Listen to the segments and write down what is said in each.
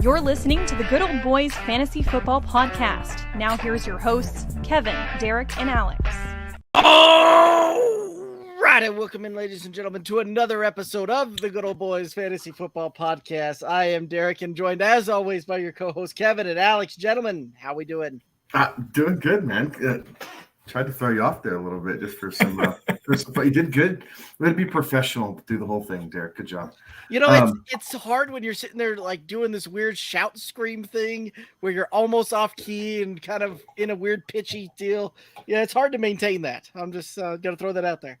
You're listening to the Good Old Boys Fantasy Football Podcast. Now here's your hosts, Kevin, Derek, and Alex. All right, and welcome in, ladies and gentlemen, to another episode of the Good Old Boys Fantasy Football Podcast. I am Derek, and joined, as always, by your co-hosts, Kevin and Alex. Gentlemen, how we doing? Doing good, man. Tried to throw you off there a little bit just for some but you did good. Way to be professional through the whole thing, Derek. Good job. You know, it's hard when you're sitting there like doing this weird shout scream thing where you're almost off key and kind of in a weird pitchy deal. Yeah, it's hard to maintain that. I'm just gonna throw that out there.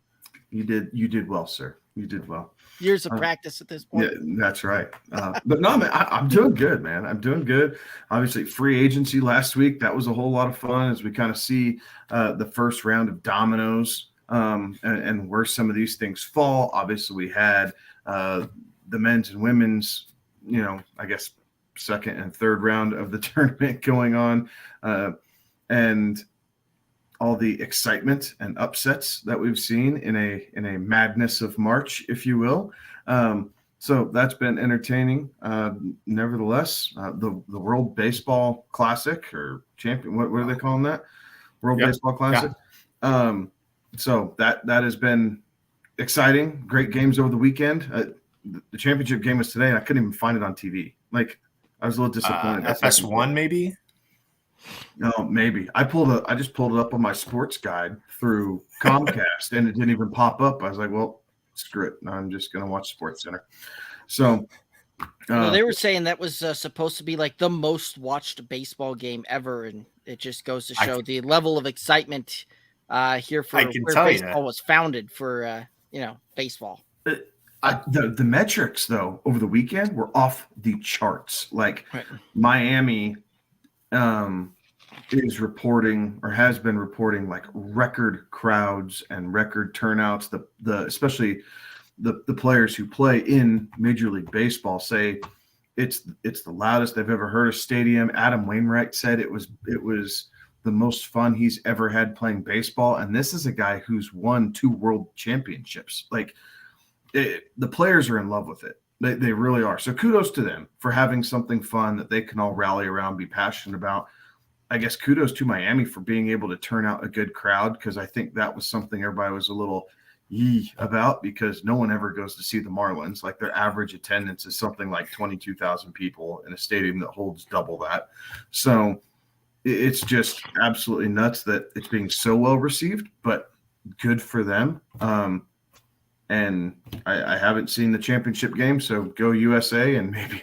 You did well, sir. You did well. Years of practice at this point. Yeah, that's right. But no, man, I'm doing good, man. I'm doing good. Obviously, free agency last week, that was a whole lot of fun as we kind of see the first round of dominoes and where some of these things fall. Obviously, we had the men's and women's, I guess, second and third round of the tournament going on. And all the excitement and upsets that we've seen in a madness of March, if you will. So that's been entertaining. Nevertheless, the World Baseball Classic or Champion, what are they calling that? World Baseball Classic. Yeah. So that has been exciting. Great games over the weekend. The championship game was today, and I couldn't even find it on TV. Like, I was a little disappointed. FS1 maybe? No, maybe. I just pulled it up on my sports guide through Comcast, and it didn't even pop up. I was like, well, screw it. I'm just going to watch Sports Center. So they were saying that was supposed to be like the most watched baseball game ever, and it just goes to show the level of excitement here for where baseball was founded for baseball. The metrics, though, over the weekend were off the charts. Like Miami is reporting or has been reporting like record crowds and record turnouts. Especially the players who play in Major League Baseball say it's the loudest they've ever heard a stadium. Adam Wainwright said it was the most fun he's ever had playing baseball. And this is a guy who's won 2 world championships. Like the players are in love with it. They really are. So kudos to them for having something fun that they can all rally around, be passionate about. I guess kudos to Miami for being able to turn out a good crowd, because I think that was something everybody was a little yee about, because no one ever goes to see the Marlins. Like, their average attendance is something like 22,000 people in a stadium that holds double that. So it's just absolutely nuts that it's being so well received, but good for them. And I haven't seen the championship game, so go USA, and maybe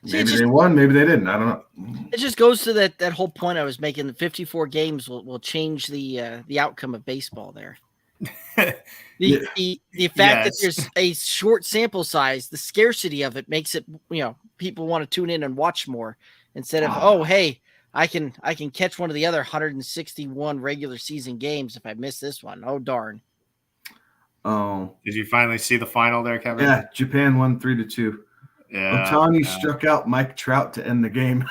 they won, maybe they didn't. I don't know. It just goes to that whole point I was making. The 54 games will change the outcome of baseball there. The fact that there's a short sample size, the scarcity of it makes it, people want to tune in and watch more instead of, hey, I can catch one of the other 161 regular season games if I miss this one. Oh, darn. Oh, did you finally see the final there, Kevin? Yeah, Japan won 3-2. Yeah, Ohtani struck out Mike Trout to end the game.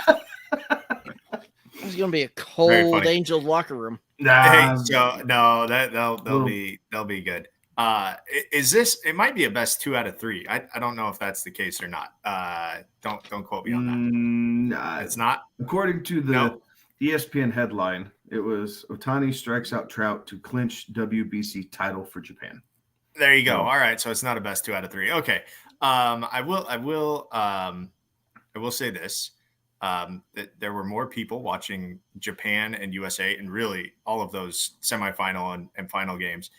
It's going to be a cold Angels locker room. They'll be good. Is this? It might be a best 2 out of 3. I don't know if that's the case or not. Don't quote me on that. Nah, it's not. According to the ESPN headline, it was Ohtani strikes out Trout to clinch WBC title for Japan. There you go. All right, so it's not a best 2 out of 3. Okay. I will say this, that there were more people watching Japan and USA and really all of those semifinal and final games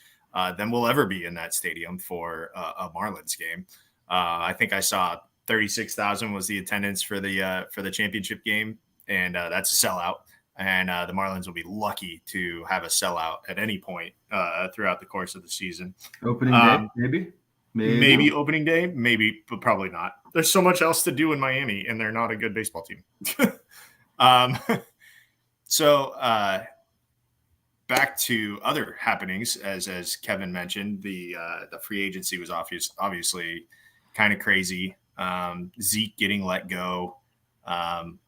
than will ever be in that stadium for a Marlins game. I think I saw 36,000 was the attendance for the championship game, and that's a sellout. And the Marlins will be lucky to have a sellout at any point throughout the course of the season. Opening day, maybe? Maybe opening day, maybe, but probably not. There's so much else to do in Miami, and they're not a good baseball team. So back to other happenings, as Kevin mentioned, the free agency was obviously kind of crazy. Zeke getting let go,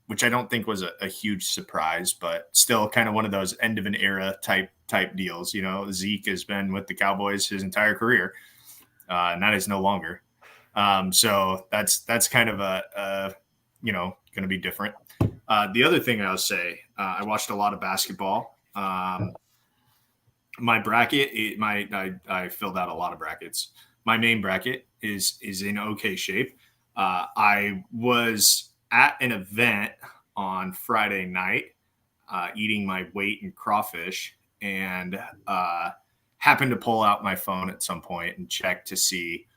which I don't think was a huge surprise, but still kind of one of those end of an era type deals. Zeke has been with the Cowboys his entire career. And that is no longer. So that's kind of going to be different. The other thing I'll say, I watched a lot of basketball. My bracket, I filled out a lot of brackets. My main bracket is in okay shape. I was at an event on Friday night, eating my weight in crawfish, and happened to pull out my phone at some point and check to see,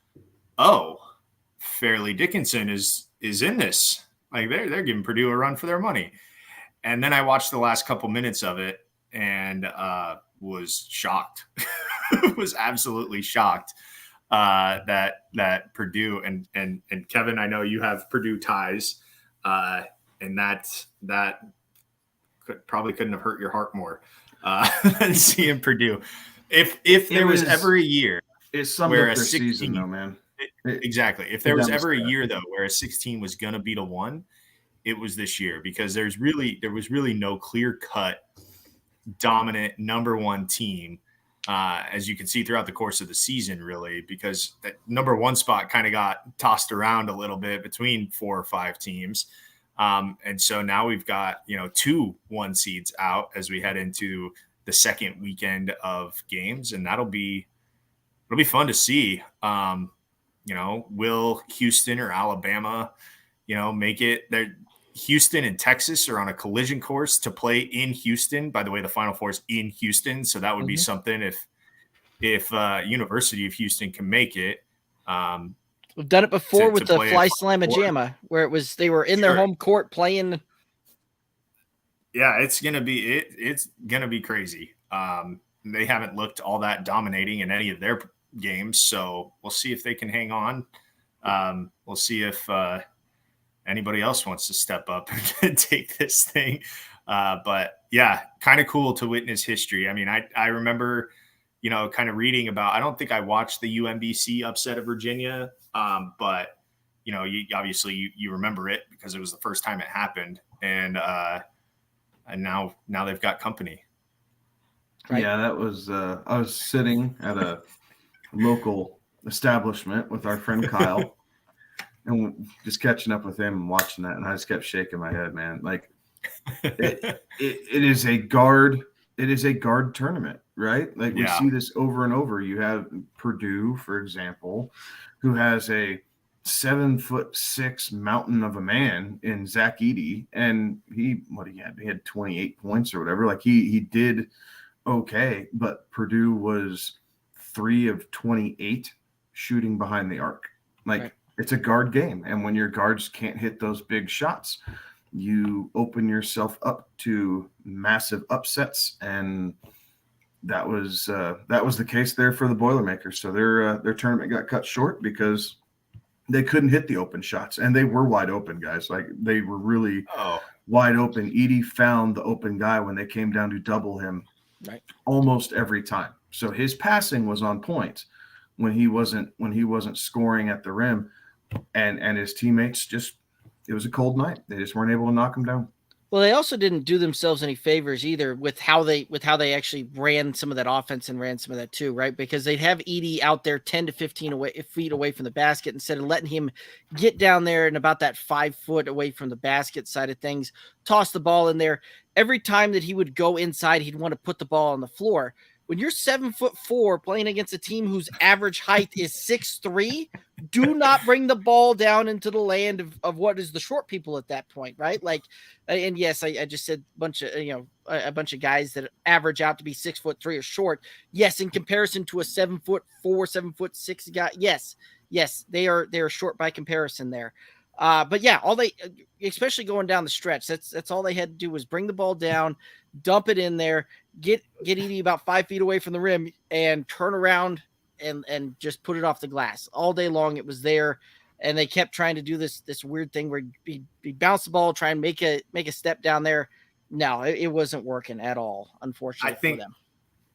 Fairleigh Dickinson is in this. Like they're giving Purdue a run for their money. And then I watched the last couple minutes of it and was shocked. Was absolutely shocked that Purdue and Kevin, I know you have Purdue ties, and that probably couldn't have hurt your heart more than seeing Purdue. If there was ever a year where a 16, season, though, man. Exactly. If there was ever a year though where a 16 was going to beat a 1, it was this year, because there was really no clear-cut dominant number 1 team, as you can see throughout the course of the season, really, because that number 1 spot kind of got tossed around a little bit between 4 or 5 teams. And so now we've got, 2 1 seeds out as we head into the second weekend of games, and it'll be fun to see. Will Houston or Alabama, make it there? Houston and Texas are on a collision course to play in Houston. By the way, the Final Four is in Houston, so that would be something if University of Houston can make it. We've done it before with the Fly Slamma Jamma, where they were in their home court playing. Yeah, it's gonna be crazy. They haven't looked all that dominating in any of their games, so we'll see if they can hang on. We'll see if anybody else wants to step up and take this thing. But yeah, kind of cool to witness history. I mean, I remember, kind of reading about, I don't think I watched the UMBC upset of Virginia. But obviously you remember it because it was the first time it happened. And now they've got company. Right? Yeah, that was, I was sitting at a local establishment with our friend Kyle and just catching up with him and watching that. And I just kept shaking my head, man. Like it is a guard tournament, right? Like we see this over and over. You have Purdue, for example, who has a 7'6" mountain of a man in Zach Edey. And he had 28 points or whatever. Like he did okay, but Purdue was 3 of 28 shooting behind the arc. Like It's a guard game. And when your guards can't hit those big shots, you open yourself up to massive upsets. And that was the case there for the Boilermakers. So their tournament got cut short because they couldn't hit the open shots, and they were wide open, guys. Like they were really wide open. Edey found the open guy when they came down to double him almost every time. So his passing was on point when he wasn't scoring at the rim, and his teammates it was a cold night. They just weren't able to knock him down. Well, they also didn't do themselves any favors either with how they actually ran some of that offense and ran some of that too, right? Because they'd have Edey out there 10 to 15 feet away from the basket instead of letting him get down there and about that 5 foot away from the basket side of things, toss the ball in there. Every time that he would go inside, he'd want to put the ball on the floor. When you're 7'4" playing against a team whose average height is 6'3", do not bring the ball down into the land of what is the short people at that point, right? Like, and yes, I just said a bunch of guys that average out to be 6'3" or short. Yes, in comparison to a 7'4", 7'6" guy. Yes, they are short by comparison there. But yeah, especially going down the stretch, that's all they had to do was bring the ball down, dump it in there, get Edey about 5 feet away from the rim, and turn around and just put it off the glass all day long. It was there, and they kept trying to do this weird thing where he bounce the ball, try and make a step down there. No, it wasn't working at all, unfortunately for them.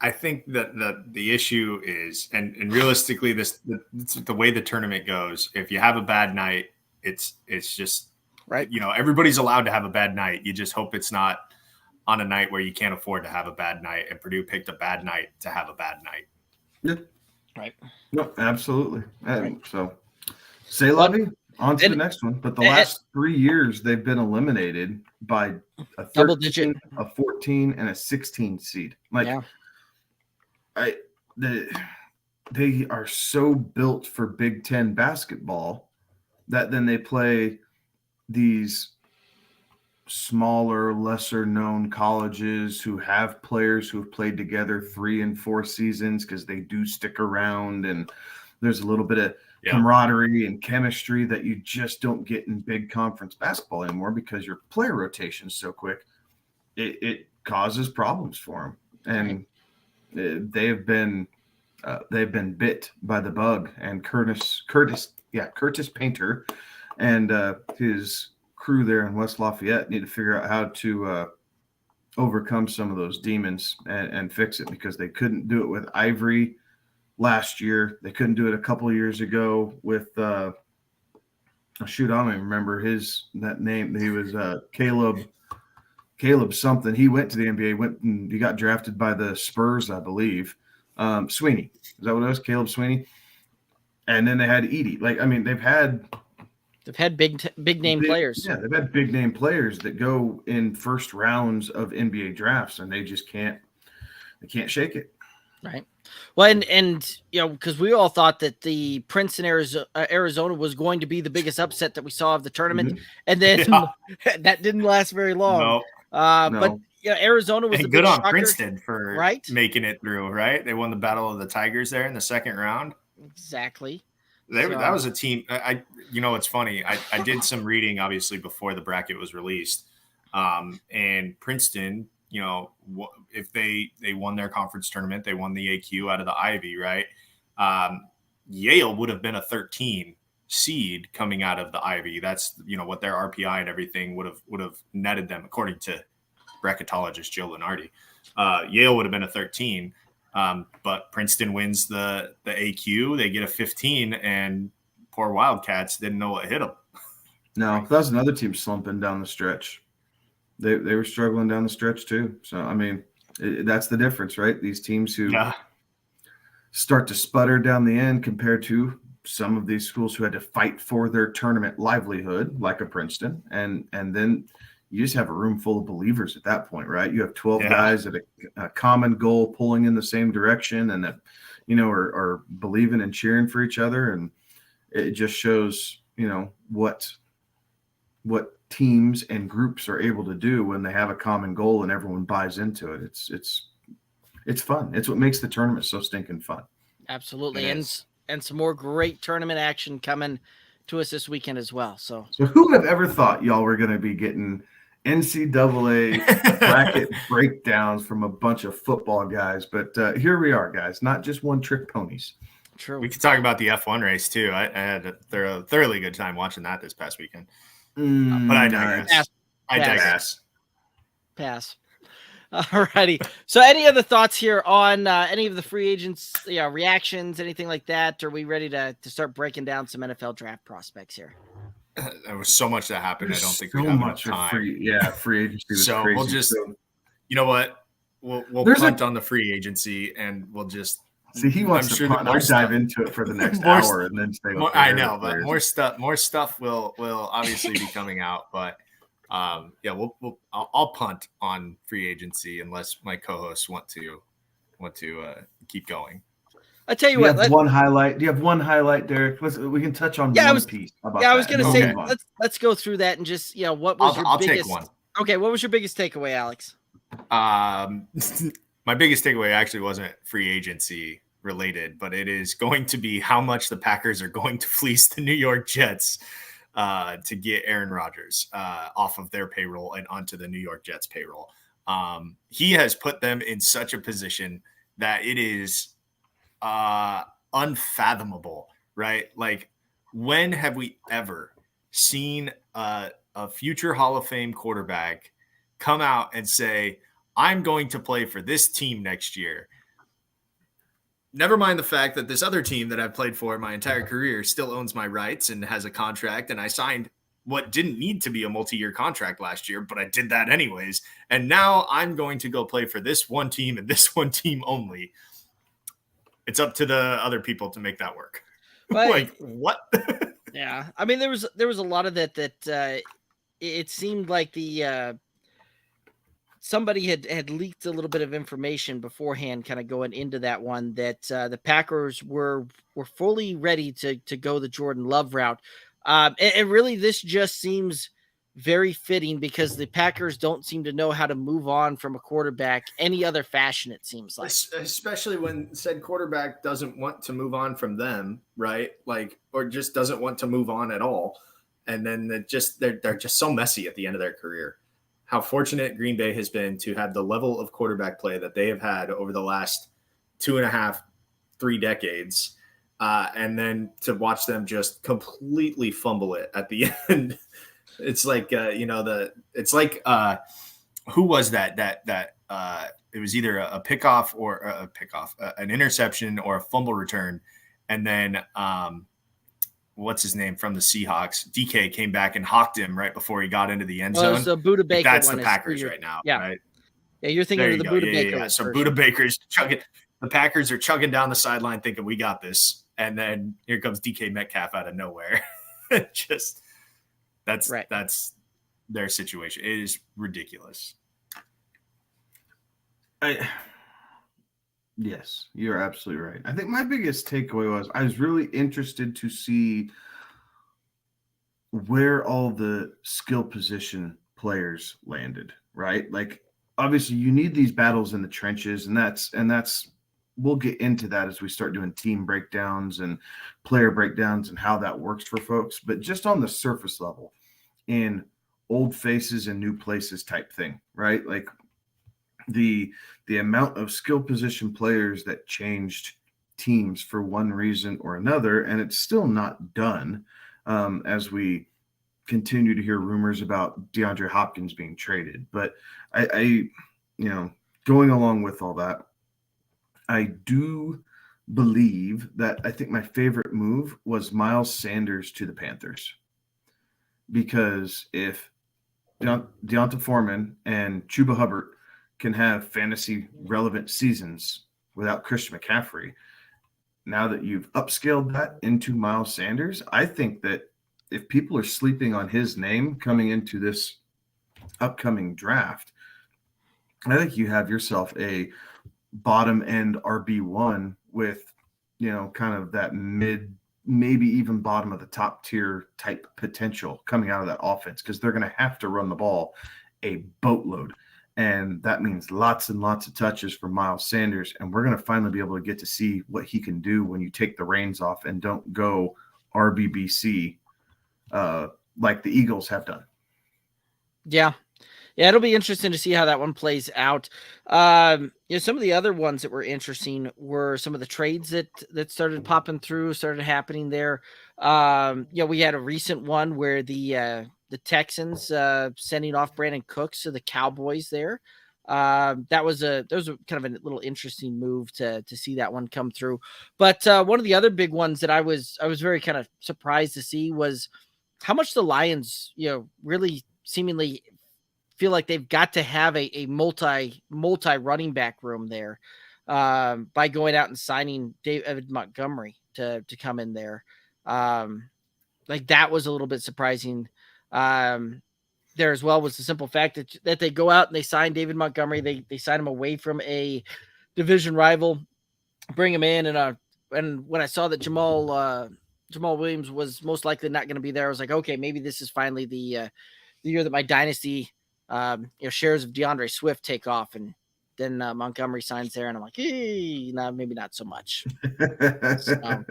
I think that the issue is, and realistically, the way the tournament goes, if you have a bad night, it's just right. Everybody's allowed to have a bad night. You just hope it's not on a night where you can't afford to have a bad night. And Purdue picked a bad night to have a bad night. Yeah. Right. No, absolutely. Right. So Say Levy. On to the next one. But the last 3 years, they've been eliminated by a 13, double digit, a 14, and a 16 seed. They are so built for Big Ten basketball that then they play these smaller, lesser-known colleges who have players who have played together 3 and 4 seasons because they do stick around, and there's a little bit of camaraderie and chemistry that you just don't get in big conference basketball anymore because your player rotation is so quick. It causes problems for them, and they've been bit by the bug. And Curtis Painter and his crew there in West Lafayette need to figure out how to overcome some of those demons and fix it, because they couldn't do it with Ivory last year. They couldn't do it a couple of years ago with I don't even remember that name. He was Caleb something. He went to the NBA, he got drafted by the Spurs, I believe. Sweeney. Is that what it was? Caleb Sweeney. And then they had Edie. They've had big name players. Yeah, they've had big name players that go in first rounds of NBA drafts, and they just can't shake it. Right. Well, and because we all thought that the Princeton Arizona was going to be the biggest upset that we saw of the tournament, and then that didn't last very long. No. But Arizona was good on shocker. Princeton for making it through. Right, they won the Battle of the Tigers there in the second round. Exactly. That was a team. It's funny. I did some reading obviously before the bracket was released, and Princeton. If they won their conference tournament, they won the AQ out of the Ivy, right? Yale would have been a 13 seed coming out of the Ivy. That's, what their RPI and everything would have netted them, according to bracketologist Joe Lenardi. Yale would have been a 13, but Princeton wins the AQ. They get a 15, and poor Wildcats didn't know what hit them. No, that was another team slumping down the stretch. They were struggling down the stretch too. So, that's the difference, right? These teams who start to sputter down the end compared to some of these schools who had to fight for their tournament livelihood, like a Princeton. And then you just have a room full of believers at that point, right? You have 12 guys at a common goal pulling in the same direction, and that, are believing and cheering for each other. And it just shows, what teams and groups are able to do when they have a common goal and everyone buys into it. It's fun. It's what makes the tournament so stinking fun. Absolutely. And some more great tournament action coming to us this weekend as well. So who would have ever thought y'all were going to be getting NCAA bracket breakdowns from a bunch of football guys? But here we are, guys, not just one trick ponies. True. We could talk about the F1 race too. I had a thoroughly good time watching that this past weekend. But I digress. Pass. All righty. So any other thoughts here on any of the free agents, reactions, anything like that? Are we ready to start breaking down some NFL draft prospects here? There was so much that happened. I don't think we so have much enough time. Free agency was so crazy. We'll just, you know what? We'll punt on the free agency, and we'll just see. He wants to punt. I dive into it for the next hour and then say. I know, but more stuff will obviously be coming out. But I'll punt on free agency unless my co-hosts want to keep going. I tell you what. Do you have one highlight, Derek? We can touch on one piece. I was going to say let's go through that and just what was your biggest? Take one. Okay, what was your biggest takeaway, Alex? My biggest takeaway actually wasn't free agency related, but it is going to be how much the Packers are going to fleece the New York Jets to get Aaron Rodgers off of their payroll and onto the New York Jets payroll. He has put them in such a position that it is unfathomable, right? Like, when have we ever seen a future Hall of Fame quarterback come out and say, I'm going to play for this team next year? Never mind the fact that this other team that I've played for my entire career still owns my rights and has a contract, and I signed what didn't need to be a multi-year contract last year, but I did that anyways. And now I'm going to go play for this one team and this one team only. It's up to the other people to make that work. Right. Like, what? Yeah, I mean there was a lot of that it seemed like the somebody had leaked a little bit of information beforehand, kind of going into that one, that the Packers were fully ready to go the Jordan Love route. And really, this just seems very fitting because the Packers don't seem to know how to move on from a quarterback any other fashion, it seems like. Especially when said quarterback doesn't want to move on from them, right? Like, or just doesn't want to move on at all. And then they're just so messy at the end of their career. How fortunate Green Bay has been to have the level of quarterback play that they have had over the last 2.5, 3 decades. And then to watch them just completely fumble it at the end. It's like, who was that? It was either a pickoff or an interception or a fumble return. And then, what's his name from the Seahawks? DK came back and hawked him right before he got into the end zone. So Buda Baker, that's the Packers right now, yeah. right? Yeah, you're thinking of the Buda Baker. Yeah. So Buda Baker's chugging. The Packers are chugging down the sideline, thinking we got this, and then here comes DK Metcalf out of nowhere. Just that's their situation. It is ridiculous. Yes, you're absolutely right. I think my biggest takeaway was I was really interested to see where all the skill position players landed, right? Like, obviously you need these battles in the trenches, and that's we'll get into that as we start doing team breakdowns and player breakdowns and how that works for folks. But just on the surface level, in old faces and new places type thing, right? Like the amount of skill position players that changed teams for one reason or another, and it's still not done, as we continue to hear rumors about DeAndre Hopkins being traded. But I going along with all that, I do believe that I think my favorite move was Miles Sanders to the Panthers, because if Deonta Foreman and Chuba Hubbard can have fantasy relevant seasons without Christian McCaffrey, now that you've upscaled that into Miles Sanders, I think that if people are sleeping on his name coming into this upcoming draft, I think you have yourself a bottom end RB1 with, kind of that mid, maybe even bottom of the top tier type potential coming out of that offense, because they're going to have to run the ball a boatload. And that means lots and lots of touches for Miles Sanders. And we're going to finally be able to get to see what he can do when you take the reins off and don't go RBBC like the Eagles have done. Yeah. Yeah, it'll be interesting to see how that one plays out. Some of the other ones that were interesting were some of the trades that started popping through, started happening there. We had a recent one where the Texans sending off Brandon Cooks to the Cowboys there. That was kind of a little interesting move to see that one come through. But one of the other big ones that I was very kind of surprised to see was how much the Lions, really seemingly feel like they've got to have a multi running back room there by going out and signing David Montgomery to come in there. Like that was a little bit surprising. There as well was the simple fact that they go out and they sign David Montgomery. They sign him away from a division rival, bring him in, and when I saw that Jamal Williams was most likely not going to be there, I was like, okay, maybe this is finally the year that my dynasty shares of DeAndre Swift take off, and then Montgomery signs there, and I'm like, hey, maybe not so much. So,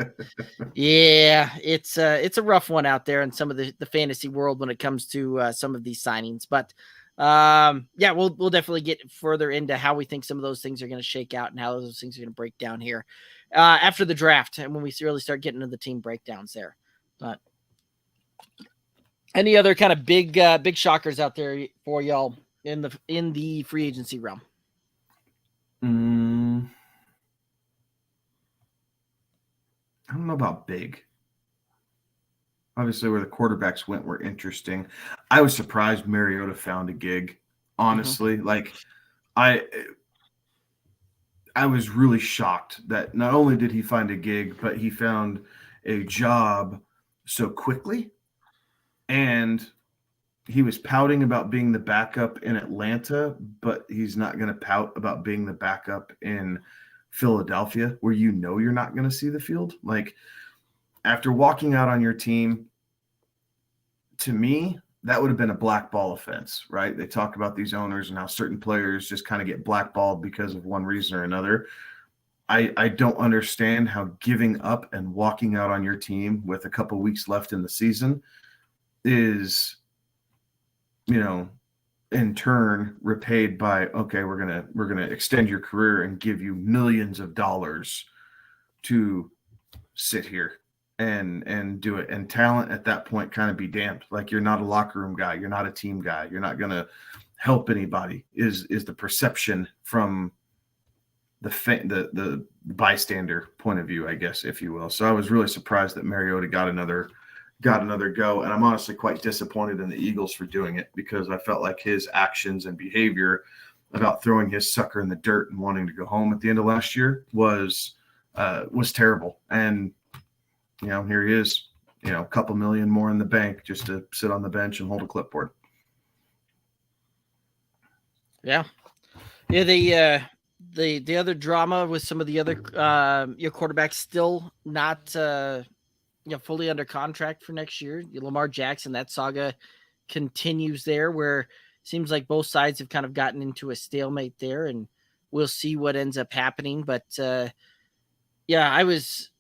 yeah, it's a rough one out there in some of the fantasy world when it comes to some of these signings. But we'll definitely get further into how we think some of those things are going to shake out and how those things are going to break down here after the draft, and when we really start getting into the team breakdowns there. But any other kind of big shockers out there for y'all in the free agency realm? I don't know about big. Obviously, where the quarterbacks went were interesting. I was surprised Mariota found a gig. Honestly, like I was really shocked that not only did he find a gig, but he found a job so quickly, and he was pouting about being the backup in Atlanta, but he's not going to pout about being the backup in Philadelphia, where you're not going to see the field. Like, after walking out on your team, to me, that would have been a blackball offense, right? They talk about these owners and how certain players just kind of get blackballed because of one reason or another. I don't understand how giving up and walking out on your team with a couple weeks left in the season is, in turn repaid by, okay, we're gonna extend your career and give you millions of dollars to sit here and do it. And talent at that point kind of be damned. Like, you're not a locker room guy, you're not a team guy, you're not gonna help anybody, is the perception from the bystander point of view, I guess, if you will. So I was really surprised that Mariota got another go, and I'm honestly quite disappointed in the Eagles for doing it, because I felt like his actions and behavior about throwing his sucker in the dirt and wanting to go home at the end of last year was terrible. And here he is, a couple million more in the bank just to sit on the bench and hold a clipboard. Yeah. The other drama with some of the other your quarterbacks still not fully under contract for next year. Lamar Jackson, that saga continues there, where it seems like both sides have kind of gotten into a stalemate there, and we'll see what ends up happening. But I was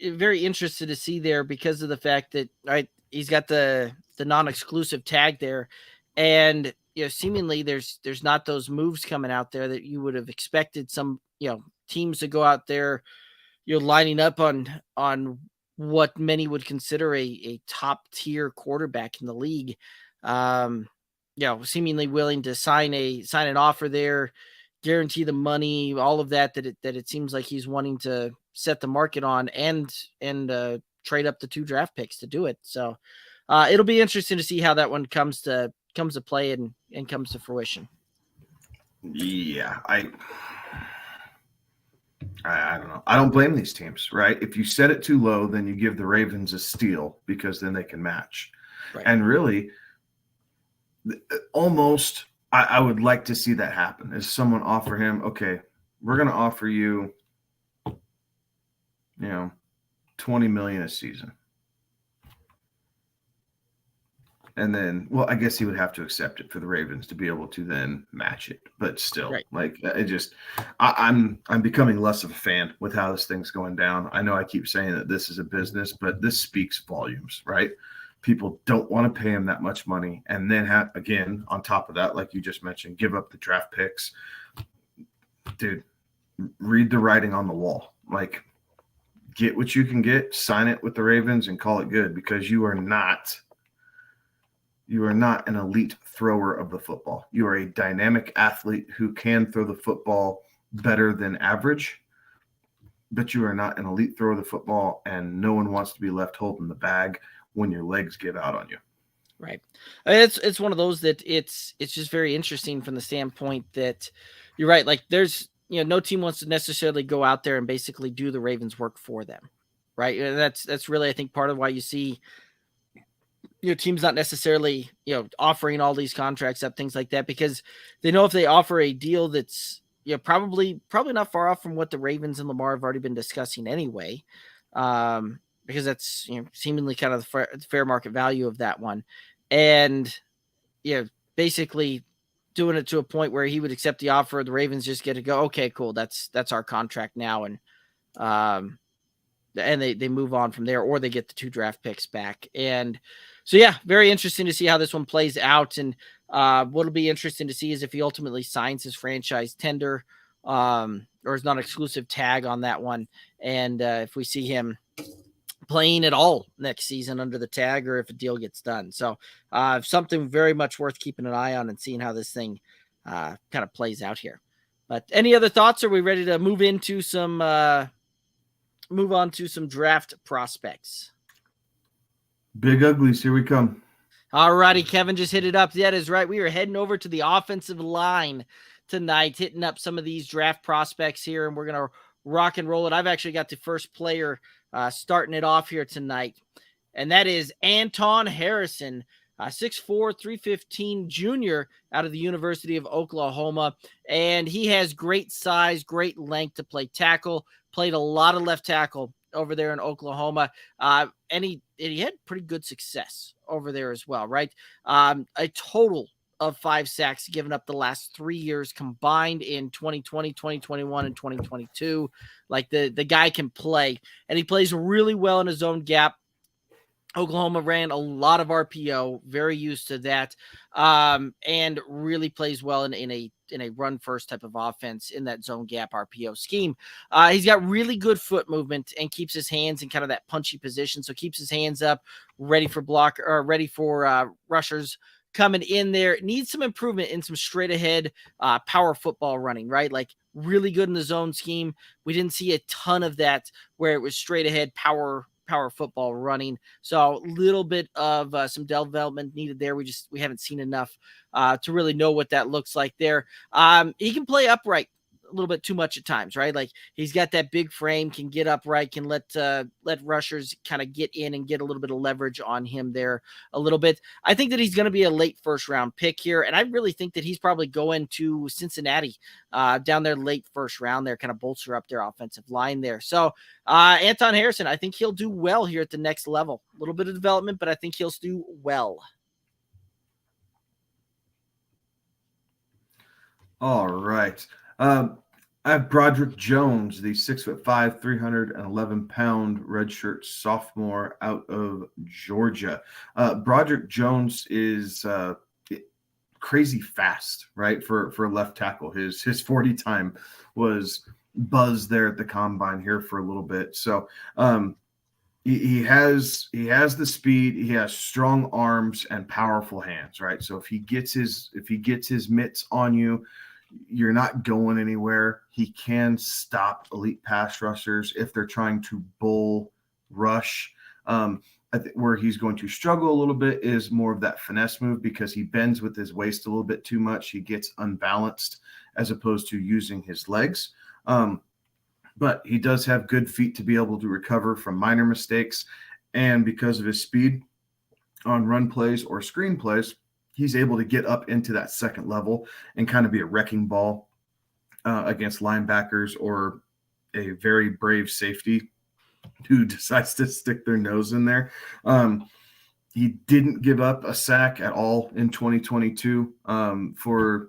very interested to see there, because of the fact that he's got the non-exclusive tag there, and seemingly there's not those moves coming out there that you would have expected some teams to go out there lining up on what many would consider a top tier quarterback in the league, seemingly willing to sign an offer there, guarantee the money, all of that it seems like he's wanting to set the market on, and trade up the 2 draft picks to do it. So it'll be interesting to see how that one comes to play and comes to fruition. Yeah, I don't know. I don't blame these teams, right? If you set it too low, then you give the Ravens a steal, because then they can match. Right. And really, almost, I would like to see that happen. Is someone offer him, okay, we're going to offer you, $20 million a season. And then, well, I guess he would have to accept it for the Ravens to be able to then match it. But still, I'm becoming less of a fan with how this thing's going down. I know I keep saying that this is a business, but this speaks volumes, right? People don't want to pay him that much money. And then again, on top of that, like you just mentioned, give up the draft picks. Dude, read the writing on the wall. Like, get what you can get, sign it with the Ravens, and call it good, because you are not an elite thrower of the football. You are a dynamic athlete who can throw the football better than average, but you are not an elite thrower of the football, and no one wants to be left holding the bag when your legs give out on you. Right. It's one of those that it's just very interesting from the standpoint that you're right. Like, there's, no team wants to necessarily go out there and basically do the Ravens work for them. Right. And that's really, I think, part of why you see teams not necessarily, offering all these contracts up, things like that, because they know if they offer a deal that's, probably not far off from what the Ravens and Lamar have already been discussing anyway, because that's, seemingly kind of the fair market value of that one. And, basically doing it to a point where he would accept the offer, the Ravens just get to go, okay, cool. That's our contract now. And they move on from there, or they get the 2 draft picks back. And so, very interesting to see how this one plays out. And what'll be interesting to see is if he ultimately signs his franchise tender, or his non-exclusive tag on that one. And if we see him playing at all next season under the tag, or if a deal gets done. So something very much worth keeping an eye on and seeing how this thing kind of plays out here. But any other thoughts? Are we ready to move on to some draft prospects? Big uglies, here we come. All righty, Kevin just hit it up. That is right. We are heading over to the offensive line tonight, hitting up some of these draft prospects here, and we're going to rock and roll it. I've actually got the first player starting it off here tonight. and that is Anton Harrison, 6'4", 315 junior out of the University of Oklahoma. And he has great size, great length to play tackle, played a lot of left tackle over there in Oklahoma. And he had pretty good success over there as well, right? A total of 5 sacks given up the last 3 years combined in 2020, 2021, and 2022. Like the guy can play, and he plays really well in his zone gap. Oklahoma ran a lot of RPO, very used to that, and really plays well in a run first type of offense in that zone gap RPO scheme. He's got really good foot movement and keeps his hands in kind of that punchy position. So keeps his hands up, ready for block or ready for rushers coming in there. Needs some improvement in some straight ahead power football running, right? Like really good in the zone scheme. We didn't see a ton of that where it was straight ahead power football running. So a little bit of some development needed there. We haven't seen enough to really know what that looks like there. He can play upright a little bit too much at times, right? Like he's got that big frame, can get upright, can let rushers kind of get in and get a little bit of leverage on him there a little bit. I think that he's going to be a late first round pick here. And I really think that he's probably going to Cincinnati down there late first round there, kind of bolster up their offensive line there. So Anton Harrison, I think he'll do well here at the next level. A little bit of development, but I think he'll do well. All right. I have Broderick Jones, the 6'5", 311-pound redshirt sophomore out of Georgia. Broderick Jones is crazy fast, right? For a left tackle. His 40 time was buzzed there at the combine here for a little bit. So he has the speed, he has strong arms and powerful hands, right? So if he gets his mitts on you, you're not going anywhere. He can stop elite pass rushers if they're trying to bull rush. I think where he's going to struggle a little bit is more of that finesse move because he bends with his waist a little bit too much. He gets unbalanced as opposed to using his legs. But he does have good feet to be able to recover from minor mistakes. And because of his speed on run plays or screen plays, he's able to get up into that second level and kind of be a wrecking ball against linebackers or a very brave safety who decides to stick their nose in there. He didn't give up a sack at all in 2022 for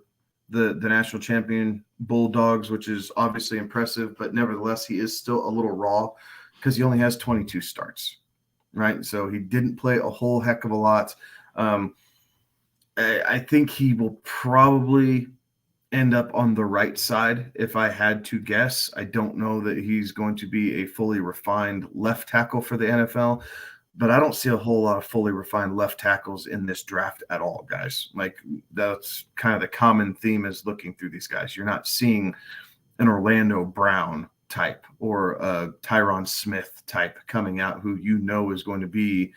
the national champion Bulldogs, which is obviously impressive, but nevertheless, he is still a little raw because he only has 22 starts, right? So he didn't play a whole heck of a lot. I think he will probably end up on the right side if I had to guess. I don't know that he's going to be a fully refined left tackle for the NFL, but I don't see a whole lot of fully refined left tackles in this draft at all, guys. Like that's kind of the common theme is looking through these guys. You're not seeing an Orlando Brown type or a Tyron Smith type coming out who you know is going to be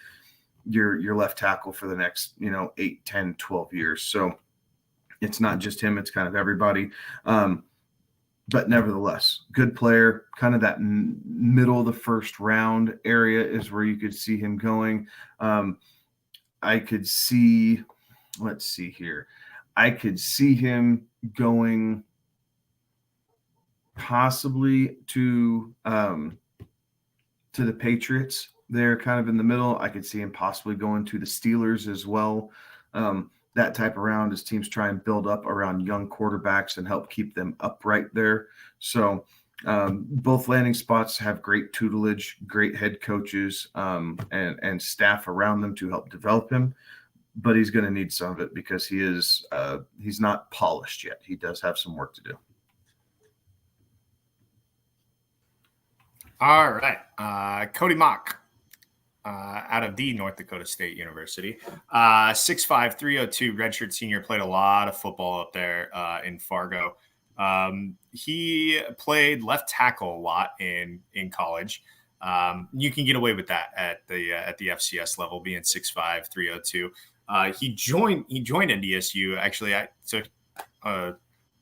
your left tackle for the next 8, 10, 12 years. So it's not just him, it's kind of everybody. But nevertheless, good player, kind of that middle of the first round area is where you could see him going. I could see, let's see here. I could see him going possibly to the Patriots. They're kind of in the middle. I could see him possibly going to the Steelers as well. That type of round as teams try and build up around young quarterbacks and help keep them upright there. So both landing spots have great tutelage, great head coaches, and staff around them to help develop him. But he's going to need some of it because he's not polished yet. He does have some work to do. All right. Cody Mauch. Out of the North Dakota State University. 6'5", 302, redshirt senior, played a lot of football up there in Fargo. He played left tackle a lot in college. You can get away with that at the FCS level, being 6'5", 302. He joined NDSU. Actually, I took a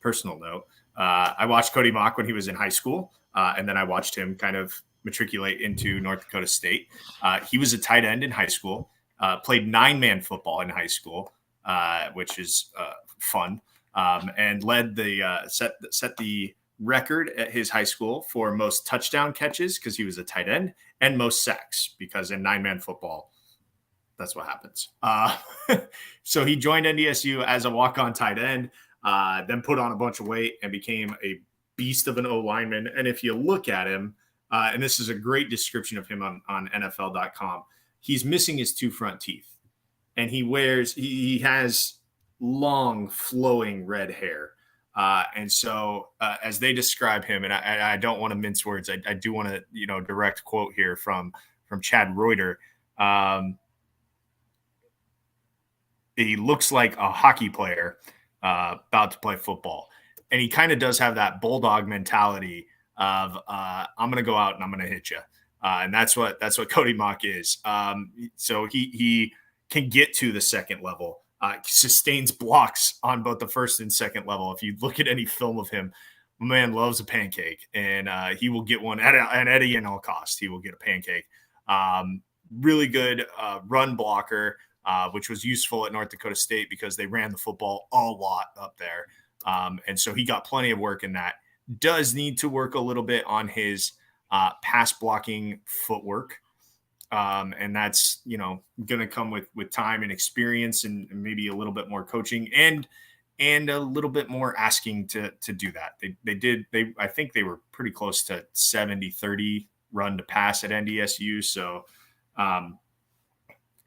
personal note. I watched Cody Mauch when he was in high school, and then I watched him kind of matriculate into North Dakota State. He was a tight end in high school, played 9-man football in high school, which is fun, and led the set the record at his high school for most touchdown catches because he was a tight end, and most sacks because in 9-man football, that's what happens. So he joined NDSU as a walk-on tight end, then put on a bunch of weight and became a beast of an O lineman. And if you look at him, and this is a great description of him on NFL.com, he's missing his 2 front teeth, and he has long flowing red hair. And so as they describe him, and I don't want to mince words, I do want to, direct quote here from Chad Reuter. He looks like a hockey player about to play football. And he kind of does have that bulldog mentality of I'm going to go out and I'm going to hit you. And that's what Cody Mauch is. So he can get to the second level, sustains blocks on both the first and second level. If you look at any film of him, man loves a pancake, and he will get one at any and all cost. He will get a pancake. Really good run blocker, which was useful at North Dakota State because they ran the football a lot up there. And so he got plenty of work in that. Does need to work a little bit on his pass blocking footwork. And that's, going to come with time and experience and maybe a little bit more coaching and a little bit more asking to do that. I think they were pretty close to 70-30 run to pass at NDSU. So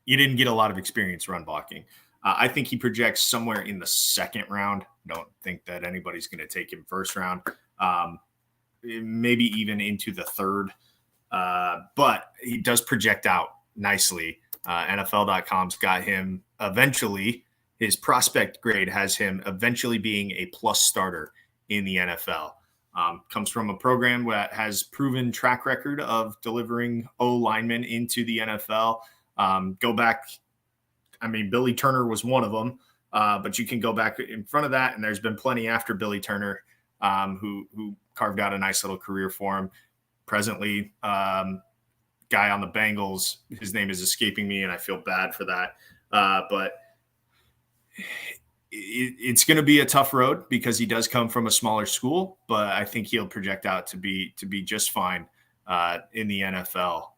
you didn't get a lot of experience run blocking. I think he projects somewhere in the second round. Don't think that anybody's going to take him first round. Maybe even into the third. But he does project out nicely. NFL.com's got him eventually. His prospect grade has him eventually being a plus starter in the NFL. Comes from a program that has proven track record of delivering O linemen into the NFL. Go back. I mean, Billy Turner was one of them, but you can go back in front of that, and there's been plenty after Billy Turner who carved out a nice little career for him. Presently, guy on the Bengals, his name is escaping me, and I feel bad for that. But it's going to be a tough road because he does come from a smaller school, but I think he'll project out to be just fine in the NFL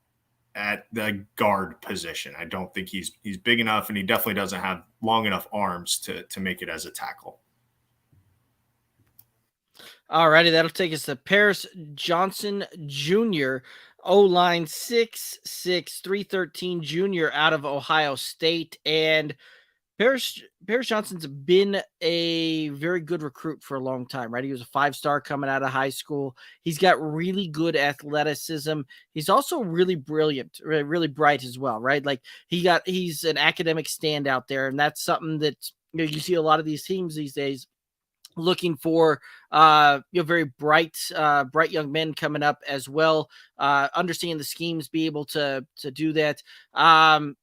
at the guard position. I don't think he's big enough, and he definitely doesn't have long enough arms to make it as a tackle. All righty, that'll take us to Paris Johnson Jr., O-line 6'6", 313 junior out of Ohio State. And Paris Johnson's been a very good recruit for a long time, right? He was a 5-star coming out of high school. He's got really good athleticism. He's also really brilliant, really bright as well, right? Like he's an academic standout there, and that's something that you see a lot of these teams these days looking for very bright young men coming up as well, understanding the schemes, be able to do that.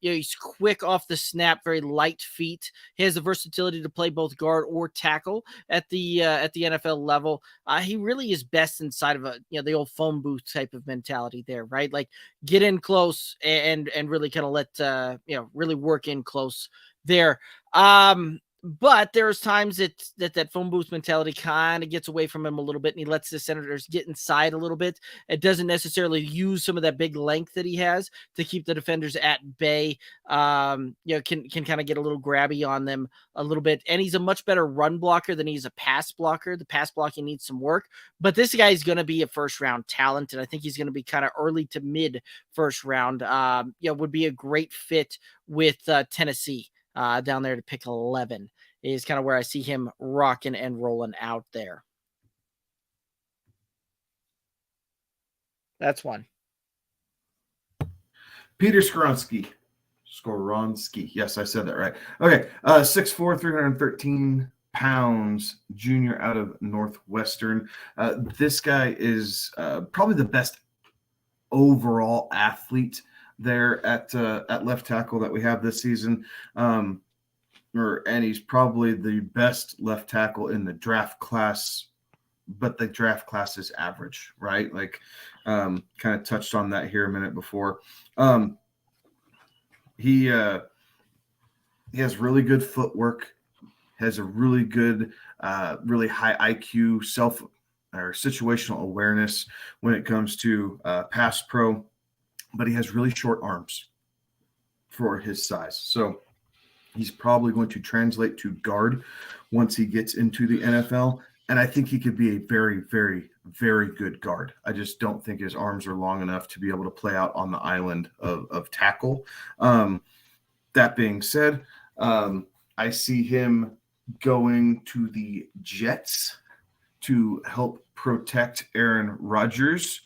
He's quick off the snap, very light feet. He has the versatility to play both guard or tackle at the NFL level. He really is best inside of the old phone booth type of mentality there, right? Like get in close and really kind of let really work in close there. But there's times that phone booth mentality kind of gets away from him a little bit, and he lets the Senators get inside a little bit. It doesn't necessarily use some of that big length that he has to keep the defenders at bay. Can kind of get a little grabby on them a little bit. And he's a much better run blocker than he's a pass blocker. The pass blocking needs some work, but this guy is going to be a first round talent, and I think he's going to be kind of early to mid first round. Would be a great fit with Tennessee. Down there to pick 11 is kind of where I see him rocking and rolling out there. That's one. Peter Skoronski. Yes, I said that right. Okay. 6'4", 313 pounds, junior out of Northwestern. This guy is probably the best overall athlete there at left tackle that we have this season. And he's probably the best left tackle in the draft class, but the draft class is average, right? Like Kind of touched on that here a minute before. He has really good footwork, has a really good, really high IQ, or situational awareness when it comes to pass pro, but he has really short arms for his size. So he's probably going to translate to guard once he gets into the NFL. And I think he could be a very, very, very good guard. I just don't think his arms are long enough to be able to play out on the island of tackle. That being said, I see him going to the Jets to help protect Aaron Rodgers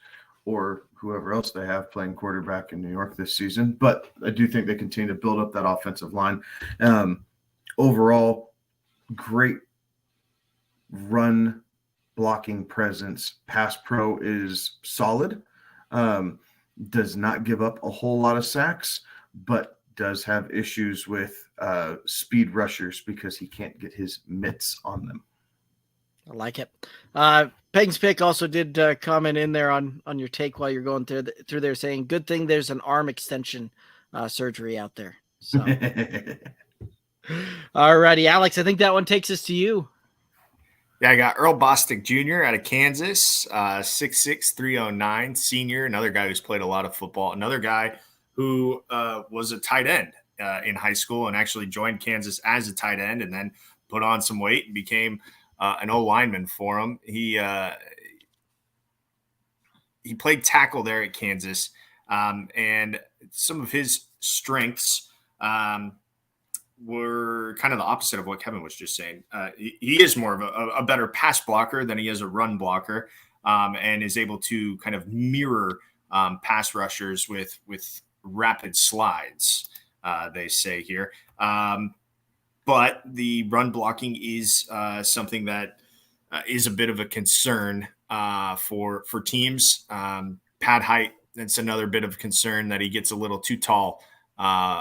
or whoever else they have playing quarterback in New York this season. But I do think they continue to build up that offensive line. Overall, great run blocking presence. Pass pro is solid. Does not give up a whole lot of sacks, but does have issues with speed rushers because he can't get his mitts on them. I like it. Peg's Pick also did comment in there on your take while you're going through there, saying, good thing there's an arm extension surgery out there. So, all righty, Alex, I think that one takes us to you. Yeah, I got Earl Bostick Jr. out of Kansas, 6'6", 309, senior, another guy who's played a lot of football, another guy who was a tight end in high school and actually joined Kansas as a tight end and then put on some weight and became an O-lineman for him. He played tackle there at Kansas, and some of his strengths were kind of the opposite of what Kevin was just saying. He is more of a better pass blocker than he is a run blocker, and is able to kind of mirror pass rushers with rapid slides, they say here. But the run blocking is something that is a bit of a concern for teams. Pad height, that's another bit of concern, that he gets a little too tall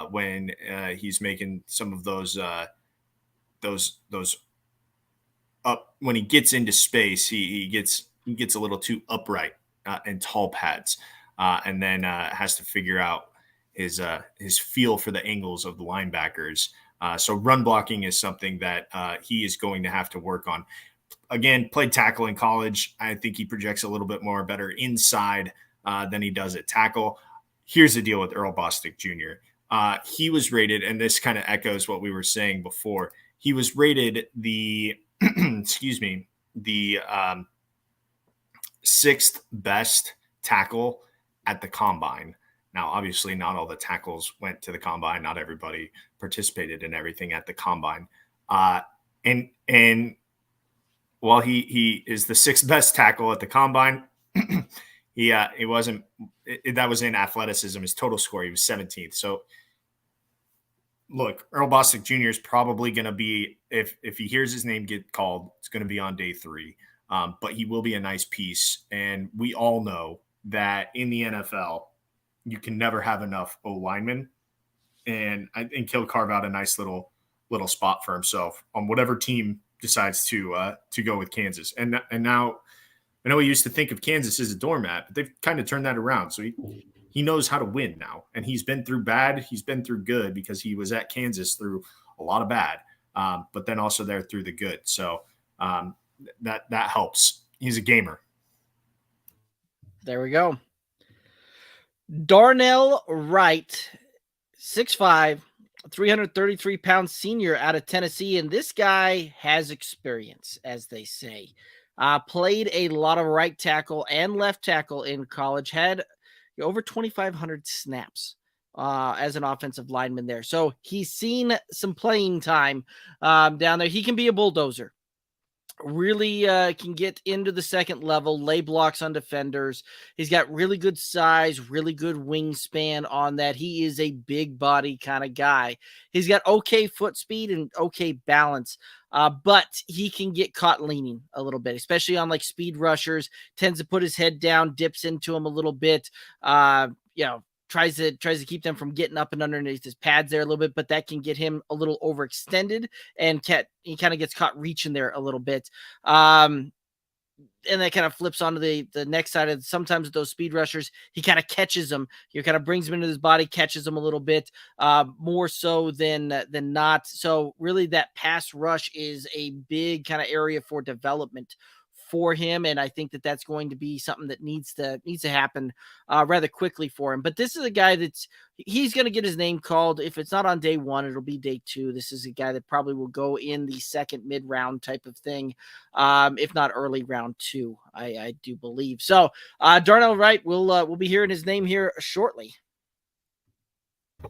when he's making some of those up. When he gets into space, he gets a little too upright in tall pads, and then has to figure out his feel for the angles of the linebackers. So run blocking is something that he is going to have to work on. Again, played tackle in college. I think he projects a little bit more better inside than he does at tackle. Here's the deal with Earl Bostick Jr. He was rated, and this kind of echoes what we were saying before. He was rated the sixth best tackle at the combine. Now, obviously, not all the tackles went to the combine. Not everybody participated in everything at the combine. And while he is the sixth best tackle at the combine, he wasn't. That was in athleticism. His total score, he was 17th. So, look, Earl Bostick Jr. is probably going to be, if he hears his name get called, it's going to be on day 3. But he will be a nice piece, and we all know that in the NFL, you can never have enough O-linemen, and I think he'll carve out a nice little spot for himself on whatever team decides to go with Kansas. And now, I know we used to think of Kansas as a doormat, but they've kind of turned that around. So he knows how to win now, and he's been through bad, he's been through good, because he was at Kansas through a lot of bad, but then also there through the good. So that helps. He's a gamer. There we go. Darnell Wright, 6'5", 333-pound senior out of Tennessee, and this guy has experience, as they say. Played a lot of right tackle and left tackle in college, had over 2,500 snaps as an offensive lineman there. So he's seen some playing time down there. He can be a bulldozer. Really can get into the second level, lay blocks on defenders. He's got really good size, really good wingspan on that. He is a big body kind of guy. He's got okay foot speed and okay balance, but he can get caught leaning a little bit, especially on like speed rushers. Tends to put his head down, dips into them a little bit. Tries to keep them from getting up and underneath his pads there a little bit, but that can get him a little overextended, and he kind of gets caught reaching there a little bit. and that kind of flips onto the next side of sometimes with those speed rushers, he kind of catches them. He kind of brings them into his body, catches them a little bit more so than not. So really that pass rush is a big kind of area for development for him. And I think that that's going to be something that needs to happen rather quickly for him. But this is a guy he's going to get his name called. If it's not on day one, it'll be day two. This is a guy that probably will go in the second mid-round type of thing, if not early round two, I do believe. So Darnell Wright, we'll be hearing his name here shortly. All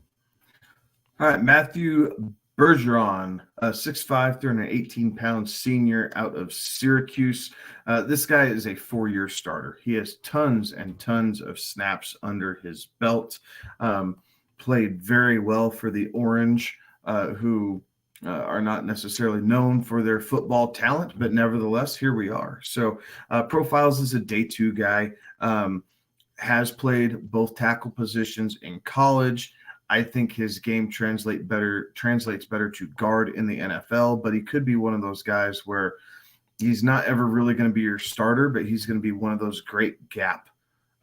right, Matthew Bergeron, 6'5", 318-pound senior out of Syracuse. This guy is a 4-year starter. He has tons and tons of snaps under his belt. Played very well for the Orange, who are not necessarily known for their football talent, but nevertheless, here we are. So profiles as a day two guy, has played both tackle positions in college. I think his game translates better to guard in the NFL, but he could be one of those guys where he's not ever really going to be your starter, but he's going to be one of those great gap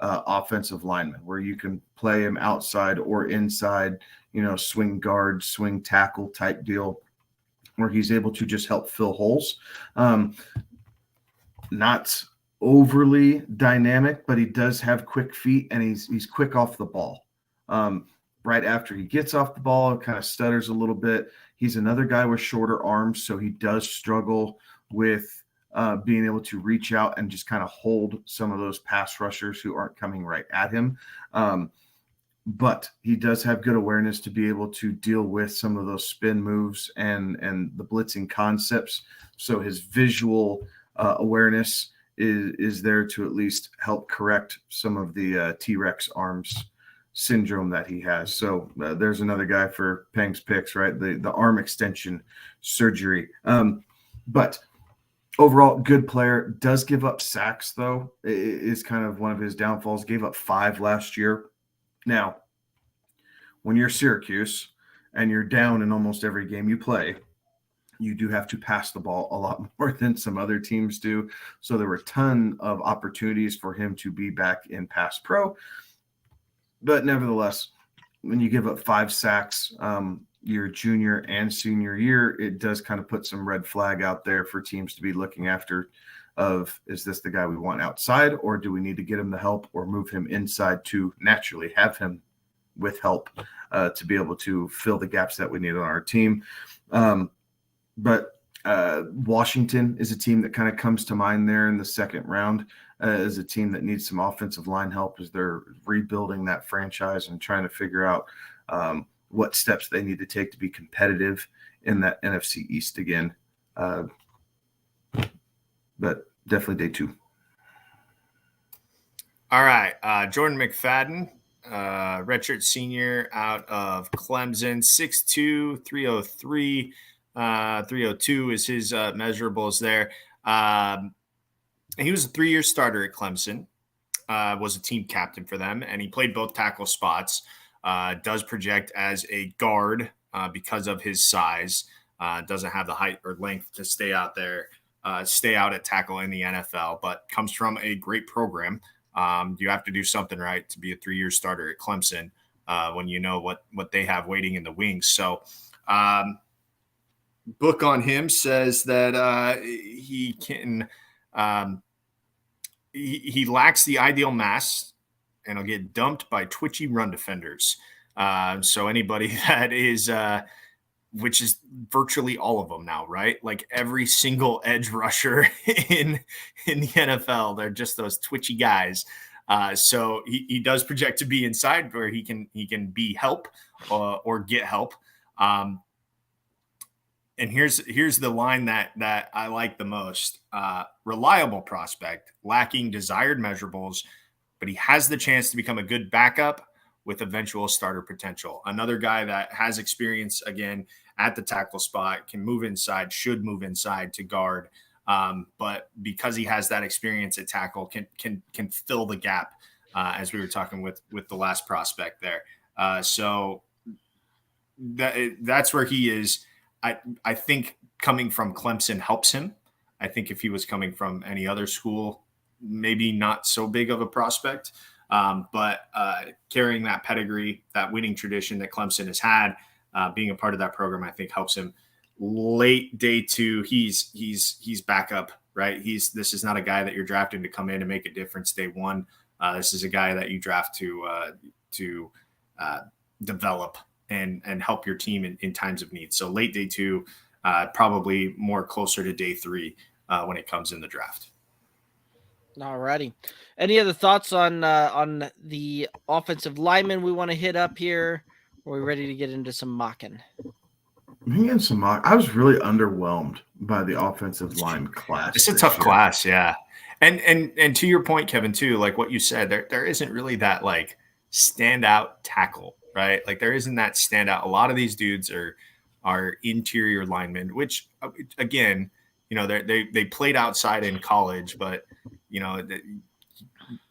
offensive linemen where you can play him outside or inside, swing guard, swing tackle type deal where he's able to just help fill holes. Not overly dynamic, but he does have quick feet and he's quick off the ball. Right after he gets off the ball, kind of stutters a little bit. He's another guy with shorter arms, so he does struggle with being able to reach out and just kind of hold some of those pass rushers who aren't coming right at him. But he does have good awareness to be able to deal with some of those spin moves and the blitzing concepts. So his visual awareness is there to at least help correct some of the T-Rex arms syndrome that he has. So there's another guy for Pang's picks, right? The arm extension surgery. But overall, good player. Does give up sacks, though. It is kind of one of his downfalls. Gave up 5 last year. Now, when you're Syracuse and you're down in almost every game you play, you do have to pass the ball a lot more than some other teams do. So there were a ton of opportunities for him to be back in pass pro. But nevertheless, when you give up 5 sacks your junior and senior year, it does kind of put some red flag out there for teams to be looking after of, is this the guy we want outside, or do we need to get him the help or move him inside to naturally have him with help to be able to fill the gaps that we need on our team. But Washington is a team that kind of comes to mind there in the second round as a team that needs some offensive line help as they're rebuilding that franchise and trying to figure out what steps they need to take to be competitive in that NFC East again. But definitely day 2. All right. Jordan McFadden, redshirt senior out of Clemson, 6'2", 303. 302 is his measurables there. He was a 3-year starter at Clemson, was a team captain for them, and he played both tackle spots. Does project as a guard because of his size. Doesn't have the height or length to stay out there, stay out at tackle in the NFL, but comes from a great program. You have to do something right to be a 3-year starter at Clemson when you know what they have waiting in the wings. So book on him says that he can he lacks the ideal mass and he'll get dumped by twitchy run defenders. So anybody that is which is virtually all of them now, right? Like every single edge rusher in the NFL, they're just those twitchy guys. So he does project to be inside where he can be help or get help. And here's the line that I like the most. Reliable prospect, lacking desired measurables, but he has the chance to become a good backup with eventual starter potential. Another guy that has experience, again, at the tackle spot, can move inside, should move inside to guard. But because he has that experience at tackle, can fill the gap, as we were talking with the last prospect there. So that's where he is. I think coming from Clemson helps him. I think if he was coming from any other school, maybe not so big of a prospect. But carrying that pedigree, that winning tradition that Clemson has had, being a part of that program, I think helps him. Late day 2, he's back up, right? This is not a guy that you're drafting to come in and make a difference day 1. This is a guy that you draft to develop and help your team in times of need. So late day 2, probably more closer to day 3 when it comes in the draft. All righty. Any other thoughts on the offensive lineman we want to hit up here? Or are we ready to get into some mocking? I was really underwhelmed by the offensive line class. It's a tough class, yeah. And to your point, Kevin, too, like what you said, there isn't really that like standout tackle, right? Like there isn't that standout. A lot of these dudes are interior linemen, which again, you know, they played outside in college, but you know,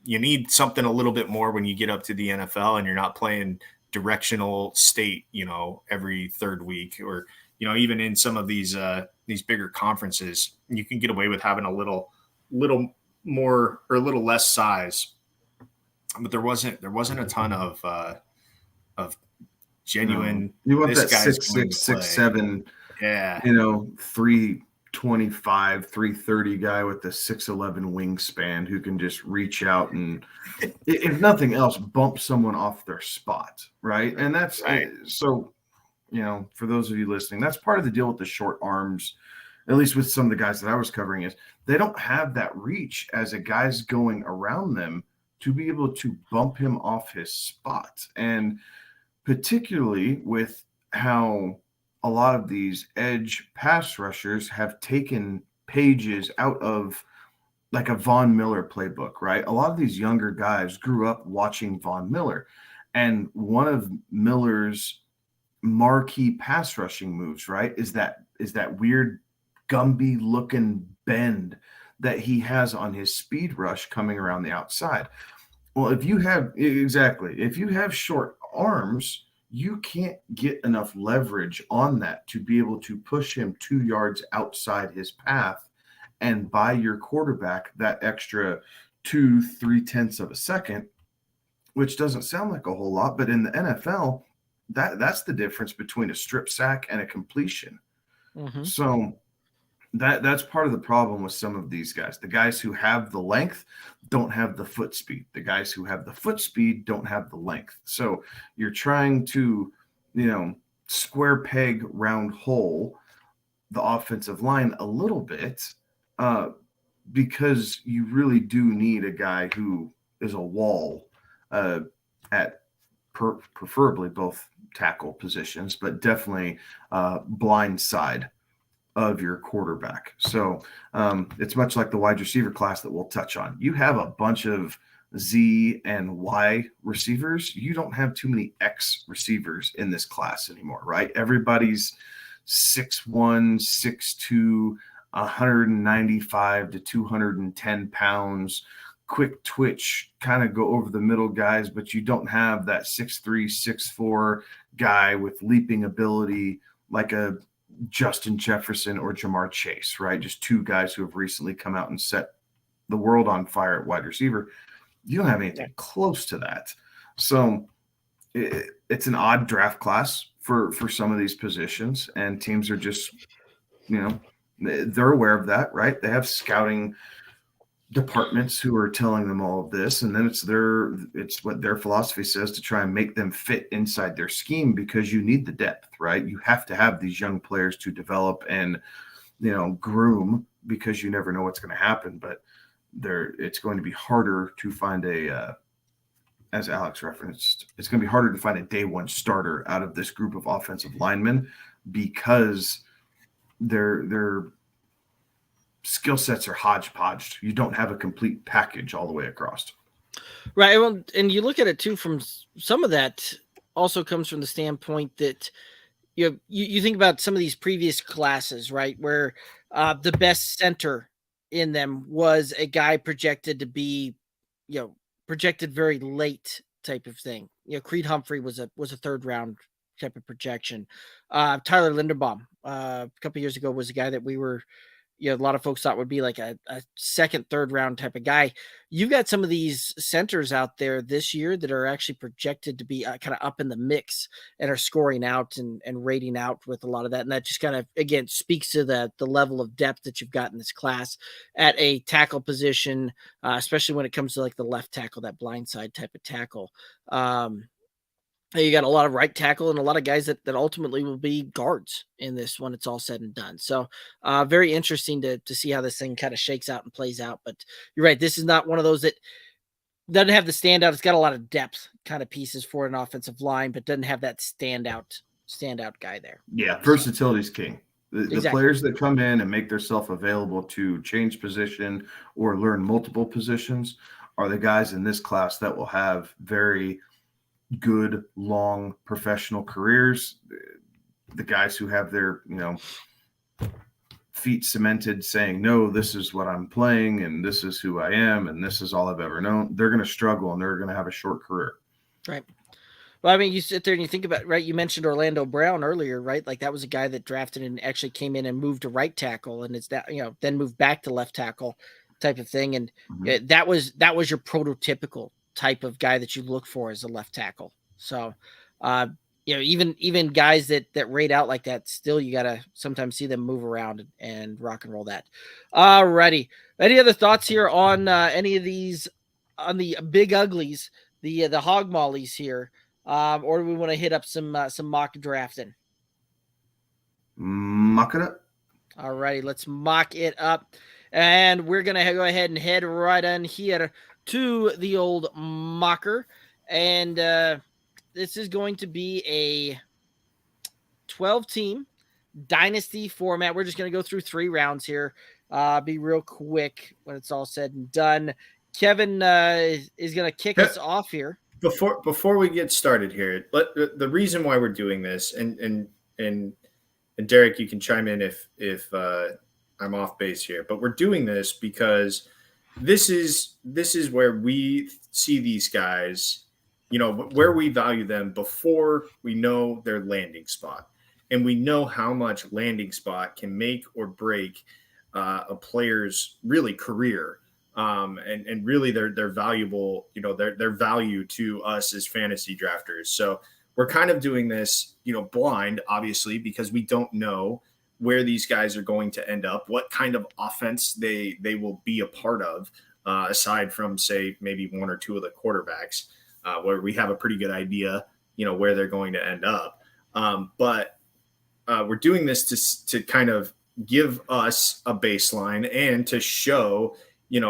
you need something a little bit more when you get up to the NFL and you're not playing directional state, you know, every third week, or, you know, even in some of these bigger conferences, you can get away with having a little more or a little less size. But there wasn't a ton of genuine. You want that 6'6", 6'7", yeah, you know, 325, 330 guy with the 6'11" wingspan who can just reach out and, if nothing else, bump someone off their spot, right? And that's right. So, you know, for those of you listening, that's part of the deal with the short arms, at least with some of the guys that I was covering, is they don't have that reach as a guy's going around them to be able to bump him off his spot. And particularly with how a lot of these edge pass rushers have taken pages out of like a Von Miller playbook, right? A lot of these younger guys grew up watching Von Miller. And one of Miller's marquee pass rushing moves, right, is that weird Gumby looking bend that he has on his speed rush coming around the outside. Well, if you have short arms, you can't get enough leverage on that to be able to push him 2 yards outside his path and buy your quarterback that extra 2-3 of a second, which doesn't sound like a whole lot, but in the NFL, that's the difference between a strip sack and a completion. Mm-hmm. So that's part of the problem with some of these guys. The guys who have the length don't have the foot speed. The guys who have the foot speed don't have the length. So you're trying to, you know, square peg round hole the offensive line a little bit because you really do need a guy who is a wall at preferably both tackle positions, but definitely blind side of your quarterback. So it's much like the wide receiver class that we'll touch on. You have a bunch of Z and Y receivers. You don't have too many X receivers in this class anymore, right? Everybody's 6'1", 6'2", 195 to 210 pounds, quick twitch, kind of go over the middle guys, but you don't have that 6'3", 6'4" guy with leaping ability like a Justin Jefferson or Jamar Chase, right? Just two guys who have recently come out and set the world on fire at wide receiver. You don't have anything close to that. So it's an odd draft class for some of these positions, and teams are just, you know, they're aware of that, right? They have scouting departments who are telling them all of this, and then it's what their philosophy says to try and make them fit inside their scheme, because you need the depth, right? You have to have these young players to develop and, you know, groom, because you never know what's going to happen. But it's going to be harder to find as Alex referenced, it's going to be harder to find a day one starter out of this group of offensive linemen, because their skill sets are hodgepodge. You don't have a complete package all the way across. Right. Well, and you look at it too, from some of that also comes from the standpoint that you think about some of these previous classes, right, where the best center in them was a guy projected to be, projected very late type of thing. Creed Humphrey was a third round type of projection. Tyler Linderbaum a couple of years ago was a guy that we were, a lot of folks thought would be like a second, third round type of guy. You've got some of these centers out there this year that are actually projected to be kind of up in the mix and are scoring out and rating out with a lot of that. And that just kind of, again, speaks to the level of depth that you've got in this class at a tackle position, especially when it comes to like the left tackle, that blindside type of tackle. You got a lot of right tackle and a lot of guys that ultimately will be guards in this when it's all said and done. So very interesting to see how this thing kind of shakes out and plays out. But you're right. This is not one of those that doesn't have the standout. It's got a lot of depth kind of pieces for an offensive line, but doesn't have that standout guy there. Yeah. Versatility is king. The Exactly. Players that come in and make themselves available to change position or learn multiple positions are the guys in this class that will have very good, long professional careers. The guys who have their, feet cemented saying, no, this is what I'm playing and this is who I am and this is all I've ever known, they're going to struggle and they're going to have a short career. Right. Well, I mean, you sit there and you think about, right, you mentioned Orlando Brown earlier, right? Like that was a guy that drafted and actually came in and moved to right tackle and it's that, then moved back to left tackle type of thing. And that was your prototypical type of guy that you look for as a left tackle. So, even guys that rate out like that, still you got to sometimes see them move around and rock and roll that. Alrighty. Any other thoughts here on any of these, on the big uglies, the hog mollies here? Or do we want to hit up some mock drafting? Mock it up. Alrighty, let's mock it up. And we're going to go ahead and head right on here to the old mocker. And this is going to be a 12-team Dynasty format. We're just going to go through 3 rounds here. Be real quick when it's all said and done. Kevin is going to kick us off here. Before we get started here, the reason why we're doing this, and Derek, you can chime in if I'm off base here, but we're doing this because this is where we see these guys, where we value them before we know their landing spot, and we know how much landing spot can make or break a player's really career. And really they're valuable, their value to us as fantasy drafters. So we're kind of doing this, blind, obviously, because we don't know where these guys are going to end up, what kind of offense they will be a part of, aside from, say, maybe 1 or 2 of the quarterbacks, where we have a pretty good idea, where they're going to end up. But we're doing this to kind of give us a baseline and to show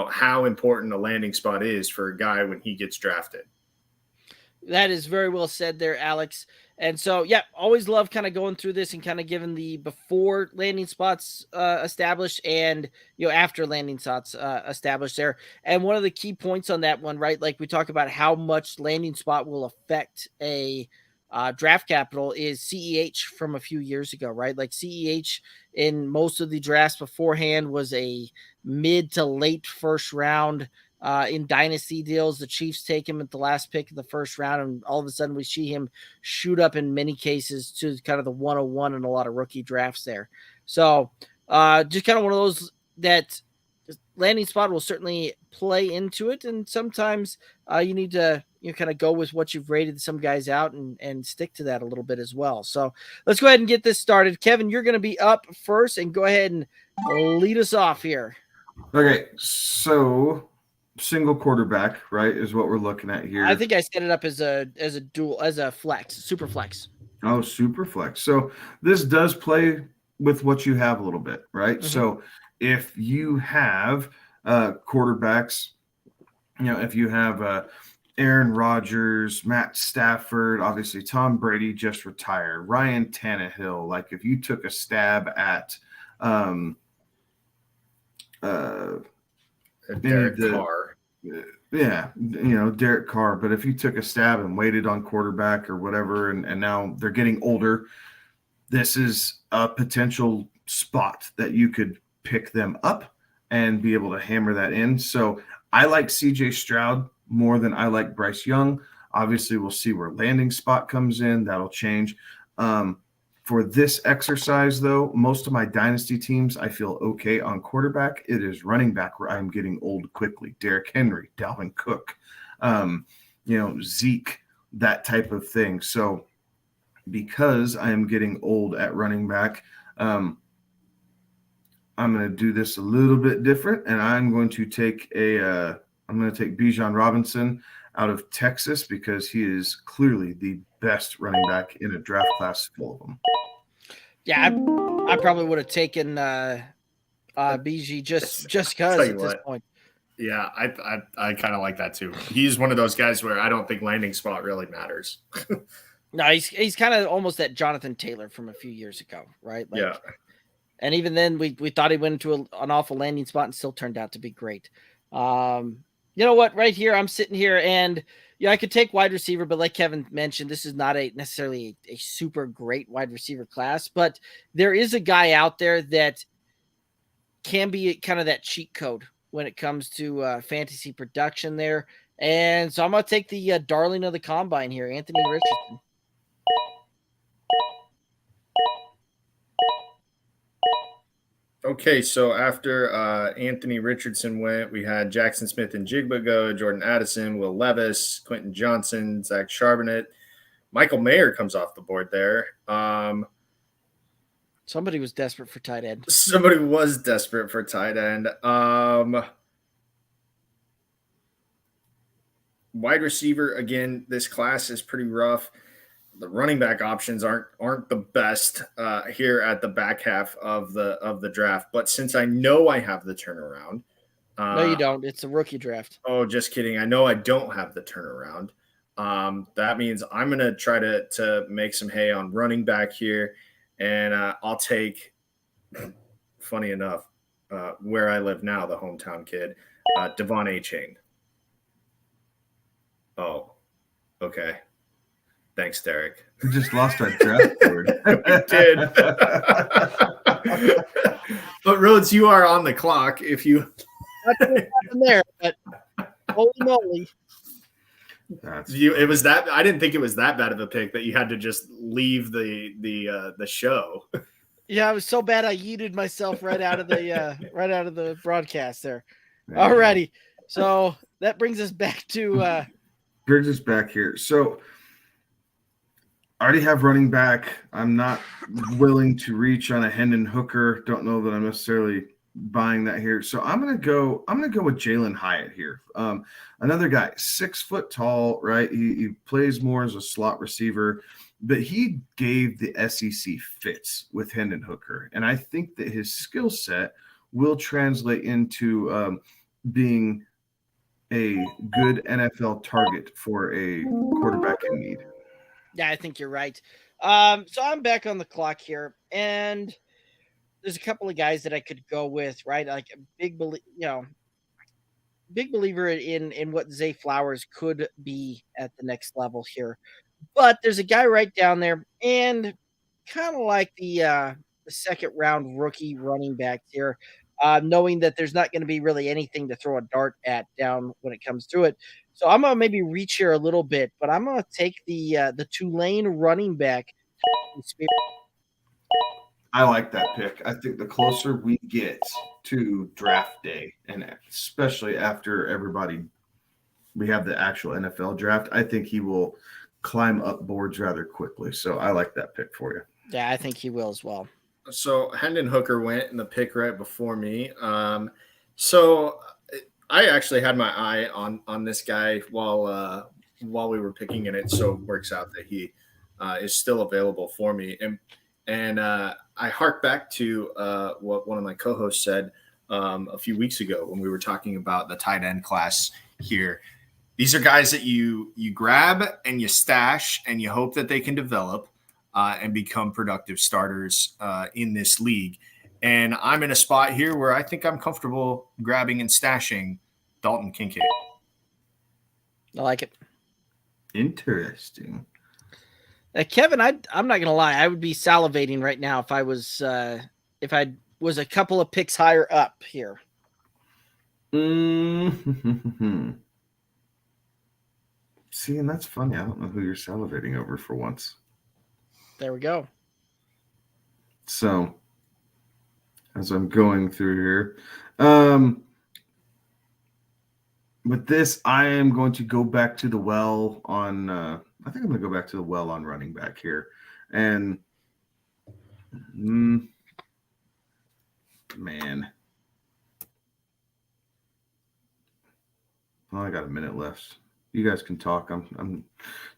how important a landing spot is for a guy when he gets drafted. That is very well said there, Alex. And so, yeah, always love kind of going through this and kind of giving the before landing spots established and, after landing spots established there. And one of the key points on that one, right, like we talk about how much landing spot will affect a draft capital is CEH from a few years ago, right? Like CEH in most of the drafts beforehand was a mid to late first round. In dynasty deals, the Chiefs take him at the last pick of the first round, and all of a sudden we see him shoot up in many cases to kind of the 101 in a lot of rookie drafts there. So just kind of one of those that landing spot will certainly play into it, and sometimes you need to kind of go with what you've rated some guys out and stick to that a little bit as well. So let's go ahead and get this started. Kevin, you're going to be up first, and go ahead and lead us off here. Okay, so single quarterback, right, is what we're looking at here. I think I set it up as a flex, super flex. Oh, super flex. So this does play with what you have a little bit, right? Mm-hmm. So if you have quarterbacks, if you have Aaron Rodgers, Matt Stafford, obviously Tom Brady just retired, Ryan Tannehill, like if you took a stab at Derek Carr. Yeah, Derek Carr. But if you took a stab and waited on quarterback or whatever, and now they're getting older, this is a potential spot that you could pick them up and be able to hammer that in. So I like CJ Stroud more than I like Bryce Young. Obviously, we'll see where landing spot comes in. That'll change. For For this exercise, though, most of my dynasty teams, I feel okay on quarterback. It is running back where I'm getting old quickly. Derrick Henry, Dalvin Cook, Zeke, that type of thing. So because I am getting old at running back, I'm going to do this a little bit different, and I'm going to take Bijan Robinson out of Texas because he is clearly the best running back in a draft class full of them. Yeah, I probably would have taken BG just because at this point. Yeah, I kind of like that too. He's one of those guys where I don't think landing spot really matters. No, he's kind of almost that Jonathan Taylor from a few years ago, right? Yeah. And even then, we thought he went into an awful landing spot and still turned out to be great. You know what? Right here, I'm sitting here, and I could take wide receiver, but like Kevin mentioned, this is not necessarily a super great wide receiver class, but there is a guy out there that can be kind of that cheat code when it comes to fantasy production there. And so I'm going to take the darling of the combine here, Anthony Richardson. Okay, so after Anthony Richardson went, we had Jackson Smith and Jigba go, Jordan Addison, Will Levis, Quentin Johnson, Zach Charbonnet. Michael Mayer comes off the board there. Somebody was desperate for tight end. Wide receiver, again, this class is pretty rough. The running back options aren't the best here at the back half of the draft. But since I know I have the turnaround, no, you don't. It's a rookie draft. Oh, just kidding. I know I don't have the turnaround. That means I'm gonna try to make some hay on running back here, and I'll take. Funny enough, where I live now, the hometown kid, Devon Achane. Oh, okay. Thanks, Derek. We just lost our draft board. We did. But Rhodes, you are on the clock. If you there, but holy moly. It was that I didn't think it was that bad of a pick that you had to just leave the show. Yeah, I was so bad I yeeted myself right out of the broadcast there. Alrighty. So that brings us back to here. So I already have running back. I'm not willing to reach on a Hendon Hooker. Don't know that I'm necessarily buying that here. So I'm gonna go with Jalen Hyatt here. Another guy, 6 foot tall, right? He plays more as a slot receiver, but he gave the SEC fits with Hendon Hooker, and I think that his skill set will translate into being a good NFL target for a quarterback in need. Yeah, I think you're right. So I'm back on the clock here, and there's a couple of guys that I could go with, right? Like a big believer in what Zay Flowers could be at the next level here. But there's a guy right down there, and kind of like the second round rookie running back here, knowing that there's not going to be really anything to throw a dart at down when it comes to it. So I'm going to maybe reach here a little bit, but I'm going to take the Tulane running back. I like that pick. I think the closer we get to draft day, and especially after we have the actual NFL draft, I think he will climb up boards rather quickly. So I like that pick for you. Yeah, I think he will as well. So Hendon Hooker went in the pick right before me. So I actually had my eye on this guy while we were picking, and it so works out that he is still available for me. And I hark back to what one of my co-hosts said a few weeks ago when we were talking about the tight end class here. These are guys that you grab and you stash and you hope that they can develop and become productive starters in this league. And I'm in a spot here where I think I'm comfortable grabbing and stashing Dalton Kincaid. I like it. Interesting. Kevin, I'm not gonna lie. I would be salivating right now if I was a couple of picks higher up here. Mm-hmm. See, and that's funny. I don't know who you're salivating over for once. There we go. So as I'm going through here, with this, I am going to go back to the well on. I think I'm going to go back to the well on running back here, and man, well, I got a minute left. You guys can talk. I'm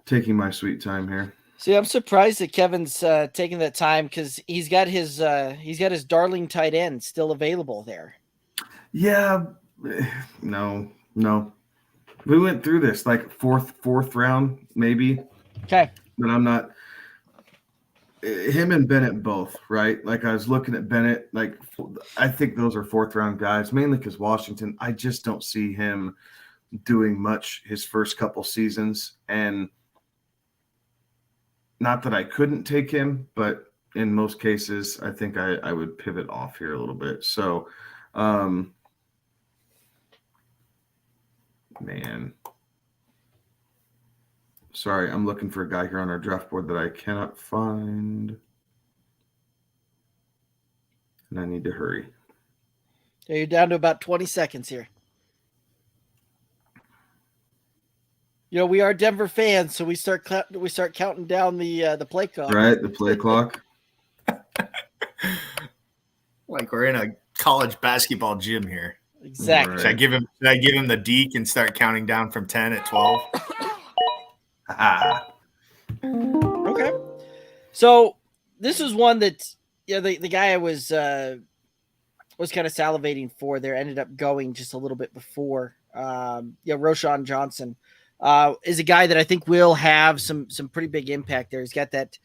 taking my sweet time here. See, I'm surprised that Kevin's taking that time because he's got his darling tight end still available there. Yeah, no. We went through this like fourth round maybe. Okay, but I'm not. Him and Bennett both, right? Like I was looking at Bennett, like I think those are fourth round guys, mainly because Washington. I just don't see him doing much his first couple seasons, and not that I couldn't take him, but in most cases, I think I would pivot off here a little bit. So, man, sorry, I'm looking for a guy here on our draft board that I cannot find, and I need to hurry. so you're down to about 20 seconds here. You know, we are Denver fans, so we start counting down the play clock. Right, the play clock. Like we're in a college basketball gym here. Exactly. Right. Should I give him the deke and start counting down from 10 at 12? Okay. So this was one that the guy I was kind of salivating for there ended up going just a little bit before. Roschon Johnson is a guy that I think will have some pretty big impact there. He's got that.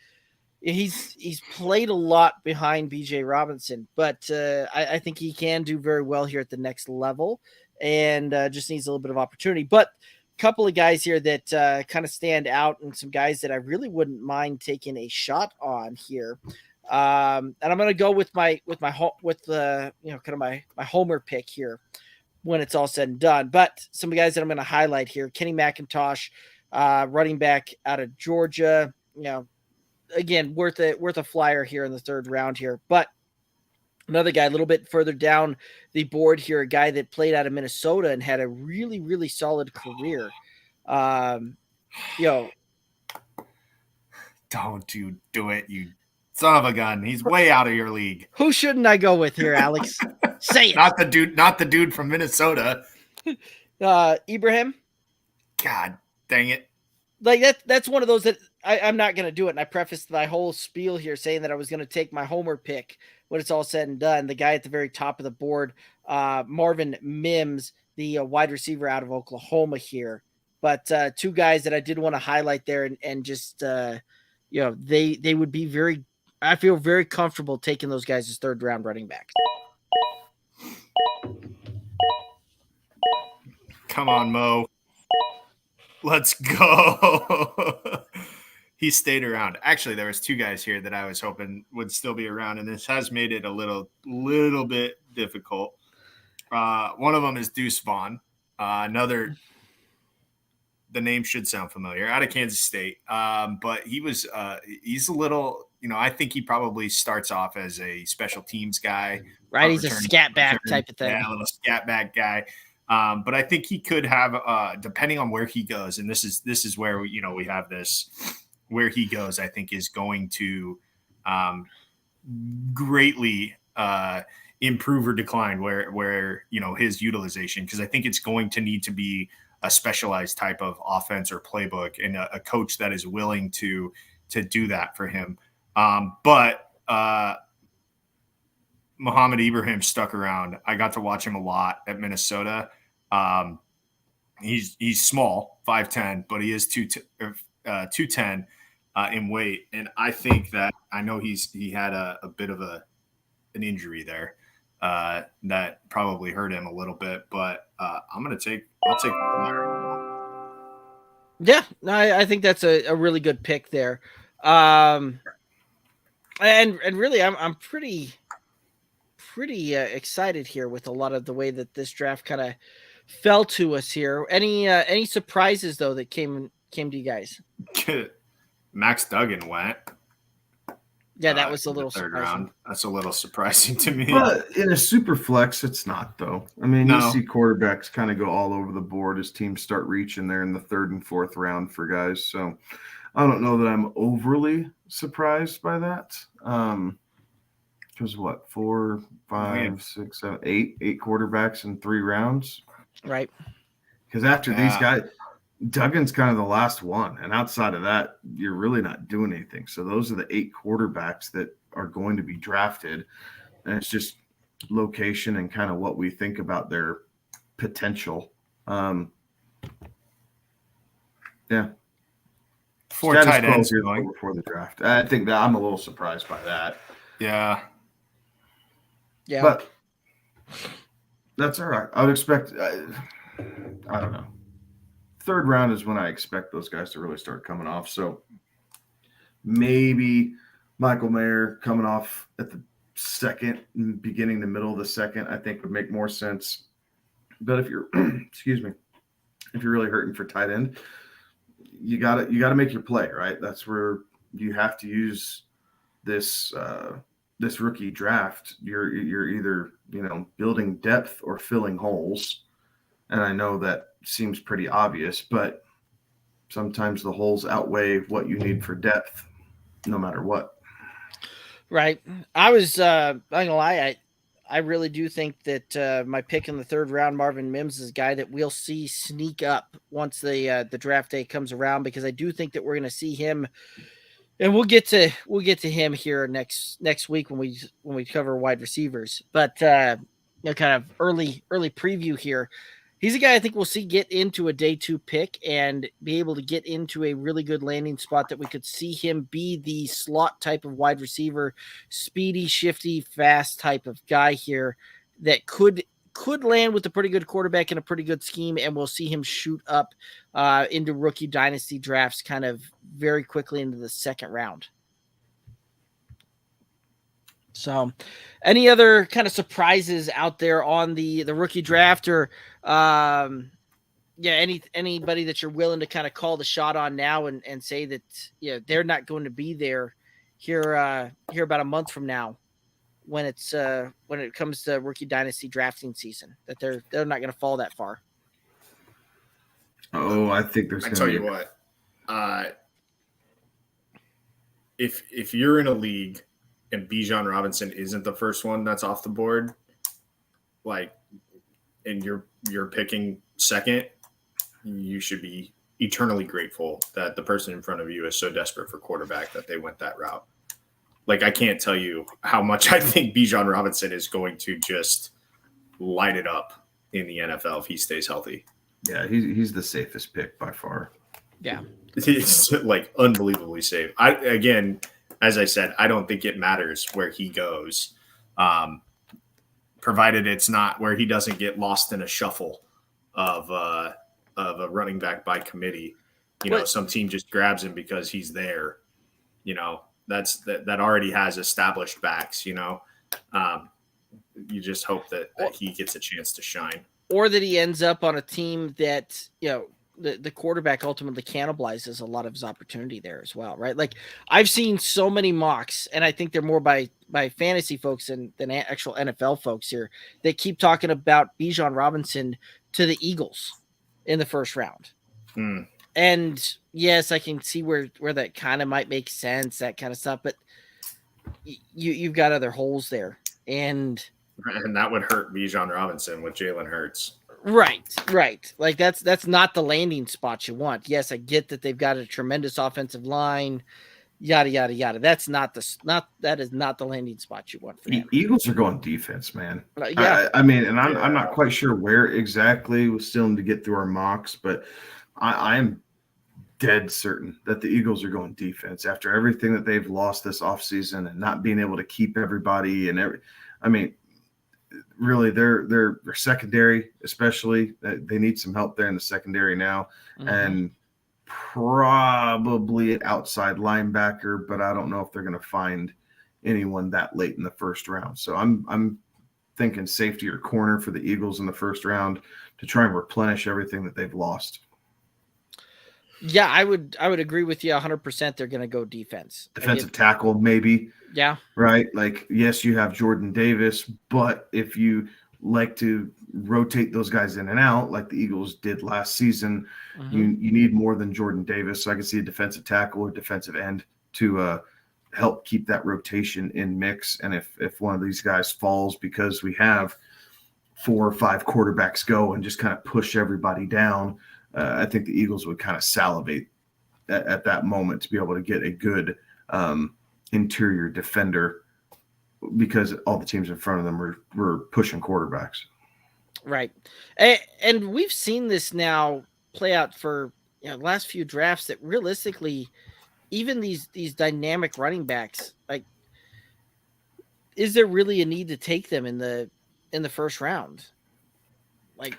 He's played a lot behind BJ Robinson, but I think he can do very well here at the next level, and just needs a little bit of opportunity. But a couple of guys here that kind of stand out, and some guys that I really wouldn't mind taking a shot on here. And I'm going to go with my homer pick here when it's all said and done. But some guys that I'm going to highlight here: Kenny McIntosh, running back out of Georgia. Again, worth a flyer here in the third round here. But another guy a little bit further down the board here, a guy that played out of Minnesota and had a really, really solid career. Don't you do it, you son of a gun. He's way out of your league. Who shouldn't I go with here, Alex? Say it. Not the dude from Minnesota. Ibrahim? God dang it. Like that's one of those that I'm not going to do it. And I prefaced my whole spiel here saying that I was going to take my homer pick when it's all said and done. The guy at the very top of the board, Marvin Mims, the wide receiver out of Oklahoma here. But two guys that I did want to highlight there and just, they would be very, I feel very comfortable taking those guys as third round running backs. Come on, Mo. Let's go. He stayed around. Actually, there was two guys here that I was hoping would still be around, and this has made it a little bit difficult. One of them is Deuce Vaughn. Another, the name should sound familiar, out of Kansas State. But he's a little, I think he probably starts off as a special teams guy. Right, he's a scat back type of thing. Yeah, a little scat back guy. But I think he could have, depending on where he goes, and this is where we have this, where he goes, I think is going to greatly improve or decline where his utilization, because I think it's going to need to be a specialized type of offense or playbook and a coach that is willing to do that for him. But Muhammad Ibrahim stuck around. I got to watch him a lot at Minnesota. He's small, 5'10", but he is 210 in weight. And I think that I know he had a bit of an injury there that probably hurt him a little bit, but I'll take Yeah, no, I think that's a really good pick there. And really I'm pretty excited here with a lot of the way that this draft kind of fell to us here. Any surprises though that came to you guys? Max Duggan went. Yeah, that was a little third surprising. round. That's a little surprising to me. But in a super flex, it's not, though. I mean, No. you see quarterbacks kind of go all over the board as teams start reaching there in the third and fourth round for guys. So I don't know that I'm overly surprised by that. Because what, 4, 5, 6, 7, 8 quarterbacks in 3 rounds? Right. Because after these guys, Duggan's kind of the last one. And outside of that, you're really not doing anything. So those are the 8 quarterbacks that are going to be drafted. And it's just location and kind of what we think about their potential. Yeah. 4 tight ends going before the draft. I think that I'm a little surprised by that. Yeah. Yeah. But that's all right. I would expect, I don't know. Third round is when I expect those guys to really start coming off. So maybe Michael Mayer coming off at the second, beginning the middle of the second, I think would make more sense. But if you're, excuse me, if you're really hurting for tight end, you gotta make your play, right? That's where you have to use this this rookie draft. You're either building depth or filling holes, and I know that seems pretty obvious, but sometimes the holes outweigh what you need for depth, no matter what. Right. I was not gonna lie, I really do think that my pick in the third round, Marvin Mims, is a guy that we'll see sneak up once the draft day comes around, because I do think that we're going to see him, and we'll get to him here next week when we cover wide receivers. But kind of early preview here. He's a guy I think we'll see get into a day 2 pick and be able to get into a really good landing spot that we could see him be the slot type of wide receiver, speedy, shifty, fast type of guy here that could land with a pretty good quarterback and a pretty good scheme, and we'll see him shoot up into rookie dynasty drafts kind of very quickly into the second round. So any other kind of surprises out there on the rookie draft, or anybody that you're willing to kind of call the shot on now and say that they're not going to be there here about a month from now when it comes to rookie dynasty drafting season, that they're not going to fall that far? Oh, I think there's. I tell you what, if you're in a league and Bijan Robinson isn't the first one that's off the board, and you're picking second, you should be eternally grateful that the person in front of you is so desperate for quarterback that they went that route. I can't tell you how much I think Bijan Robinson is going to just light it up in the NFL if he stays healthy. Yeah, he's the safest pick by far. Yeah. It's unbelievably safe. As I said, I don't think it matters where he goes, provided it's not where he doesn't get lost in a shuffle of a running back by committee. Some team just grabs him because he's there. That already has established backs. You just hope that he gets a chance to shine, or that he ends up on a team that the quarterback ultimately cannibalizes a lot of his opportunity there as well, right? I've seen so many mocks, and I think they're more by fantasy folks than actual NFL folks here, that keep talking about Bijan Robinson to the Eagles in the first round. And yes, I can see where that kind of might make sense, that kind of stuff, but you've got other holes there, and that would hurt Bijan Robinson with Jalen Hurts. Right. That's not the landing spot you want. Yes, I get that they've got a tremendous offensive line, yada yada yada. That is not the landing spot you want for him. Eagles are going defense, man. Yeah. I'm not quite sure where exactly. We're still to get through our mocks, but I'm dead certain that the Eagles are going defense after everything that they've lost this offseason and not being able to keep everybody really, their secondary, especially, they need some help there in the secondary now, and probably an outside linebacker, but I don't know if they're going to find anyone that late in the first round. So I'm thinking safety or corner for the Eagles in the first round to try and replenish everything that they've lost. Yeah, I would agree with you 100%. They're going to go defense. Defensive tackle, maybe. Yeah. Right. Like, yes, you have Jordan Davis, but if you like to rotate those guys in and out, like the Eagles did last season, you need more than Jordan Davis. So I can see a defensive tackle or defensive end to help keep that rotation in mix. And if one of these guys falls because we have 4 or 5 quarterbacks go and just kind of push everybody down, I think the Eagles would kind of salivate at that moment to be able to get a good interior defender, because all the teams in front of them were pushing quarterbacks. Right. And we've seen this now play out for the last few drafts, that realistically, even these dynamic running backs, like, is there really a need to take them in the first round? Like,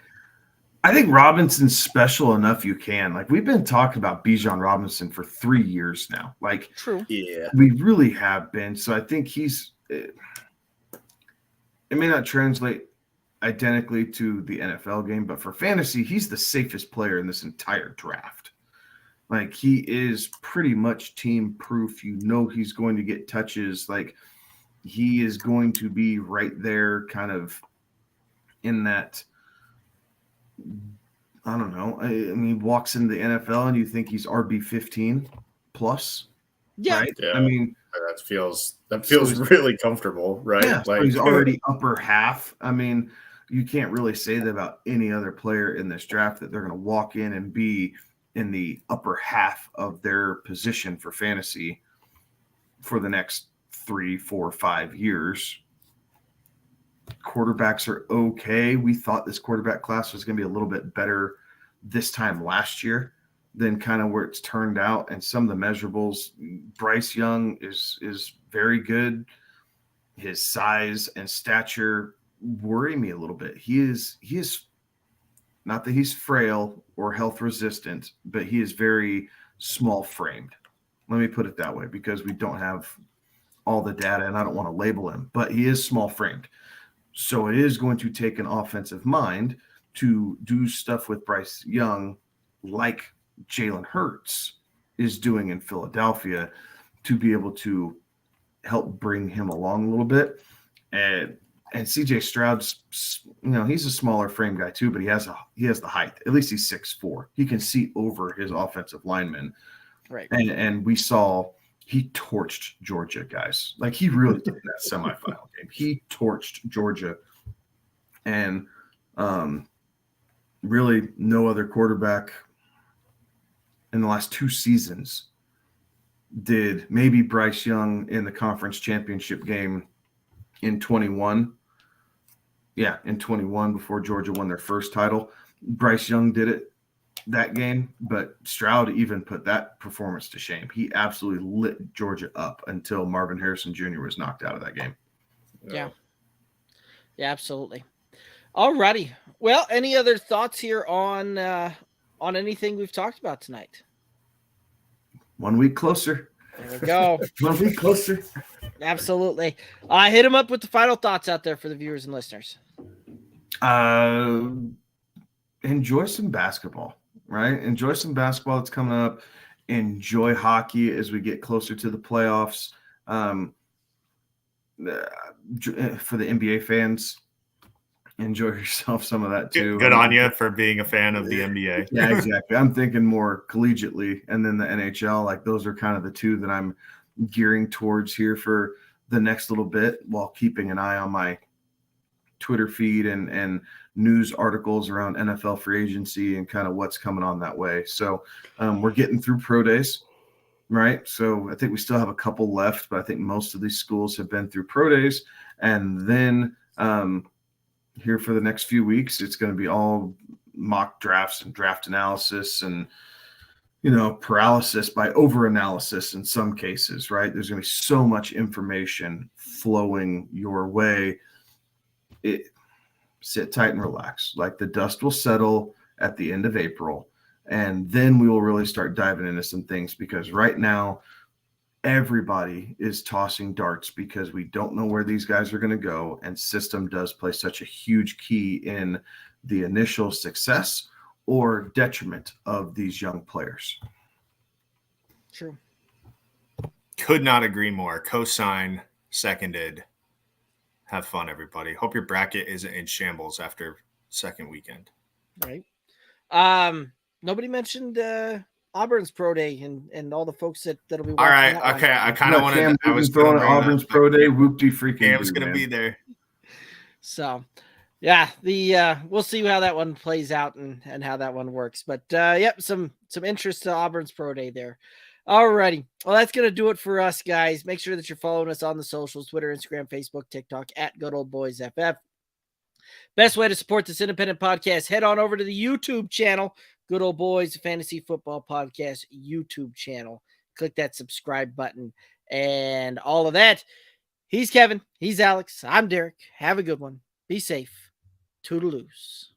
I think Robinson's special enough you can. Like, we've been talking about Bijan Robinson for 3 years now. Like, true. Yeah. We really have been. So I think it may not translate identically to the NFL game, but for fantasy, he's the safest player in this entire draft. Like, he is pretty much team proof. You know, he's going to get touches. Like, he is going to be right there kind of in that, I don't know. I mean, walks into the NFL and you think he's RB15 plus. Yeah. Right? Yeah. I mean, that feels really comfortable, right? Yeah, like, so he's already upper half. I mean, you can't really say that about any other player in this draft, that they're going to walk in and be in the upper half of their position for fantasy for the next 3, 4, 5 years. Quarterbacks are okay. We thought this quarterback class was going to be a little bit better this time last year than kind of where it's turned out. And some of the measurables, Bryce Young is very good. His size and stature worry me a little bit. He is not that he's frail or health resistant, but he is very small framed. Let me put it that way, because we don't have all the data and I don't want to label him, but he is small framed. So it is going to take an offensive mind to do stuff with Bryce Young like Jalen Hurts is doing in Philadelphia, to be able to help bring him along a little bit. And CJ Stroud's, he's a smaller frame guy too, but he has the height. At least he's 6'4". He can see over his offensive linemen. Right. And we saw he torched Georgia, guys. Like, he really did in that semifinal game. He torched Georgia. And really no other quarterback in the last 2 seasons did. Maybe Bryce Young in the conference championship game in 21. Yeah, in 21, before Georgia won their first title. Bryce Young did it that game, but Stroud even put that performance to shame. He absolutely lit Georgia up until Marvin Harrison Jr. was knocked out of that game. Yeah. Yeah, absolutely. All righty. Well, any other thoughts here on anything we've talked about tonight? 1 week closer. There we go. 1 week closer. Absolutely. Hit them up with the final thoughts out there for the viewers and listeners. Enjoy some basketball, right? Enjoy some basketball that's coming up. Enjoy hockey as we get closer to the playoffs. For the NBA fans, enjoy yourself some of that too. Good on you for being a fan of the NBA. Yeah, exactly. I'm thinking more collegiately, and then the NHL. Like, those are kind of the two that I'm gearing towards here for the next little bit, while keeping an eye on my Twitter feed and news articles around NFL free agency and kind of what's coming on that way. So we're getting through pro days, right? So I think we still have a couple left, but I think most of these schools have been through pro days. And then here for the next few weeks, it's going to be all mock drafts and draft analysis and, paralysis by over-analysis in some cases, right? There's going to be so much information flowing your way. Sit tight and relax. Like, the dust will settle at the end of April, and then we will really start diving into some things, because right now everybody is tossing darts because we don't know where these guys are going to go, and system does play such a huge key in the initial success or detriment of these young players. True. Could not agree more. Cosign, seconded. Have fun, everybody. Hope your bracket isn't in shambles after second weekend. Right. Nobody mentioned Auburn's pro day and all the folks that'll be watching. All right. That Okay. one. I kind of wanted. I was throwing Auburn's pro day. Whoop-de freaking. Cam's gonna be there. So, yeah, we'll see how that one plays out and how that one works. But yep, some interest to Auburn's pro day there. Alrighty. Well, that's going to do it for us, guys. Make sure that you're following us on the socials, Twitter, Instagram, Facebook, TikTok, at Good Old Boys FF. Best way to support this independent podcast, head on over to the YouTube channel, Good Old Boys Fantasy Football Podcast YouTube channel. Click that subscribe button and all of that. He's Kevin. He's Alex. I'm Derek. Have a good one. Be safe. Toodaloos.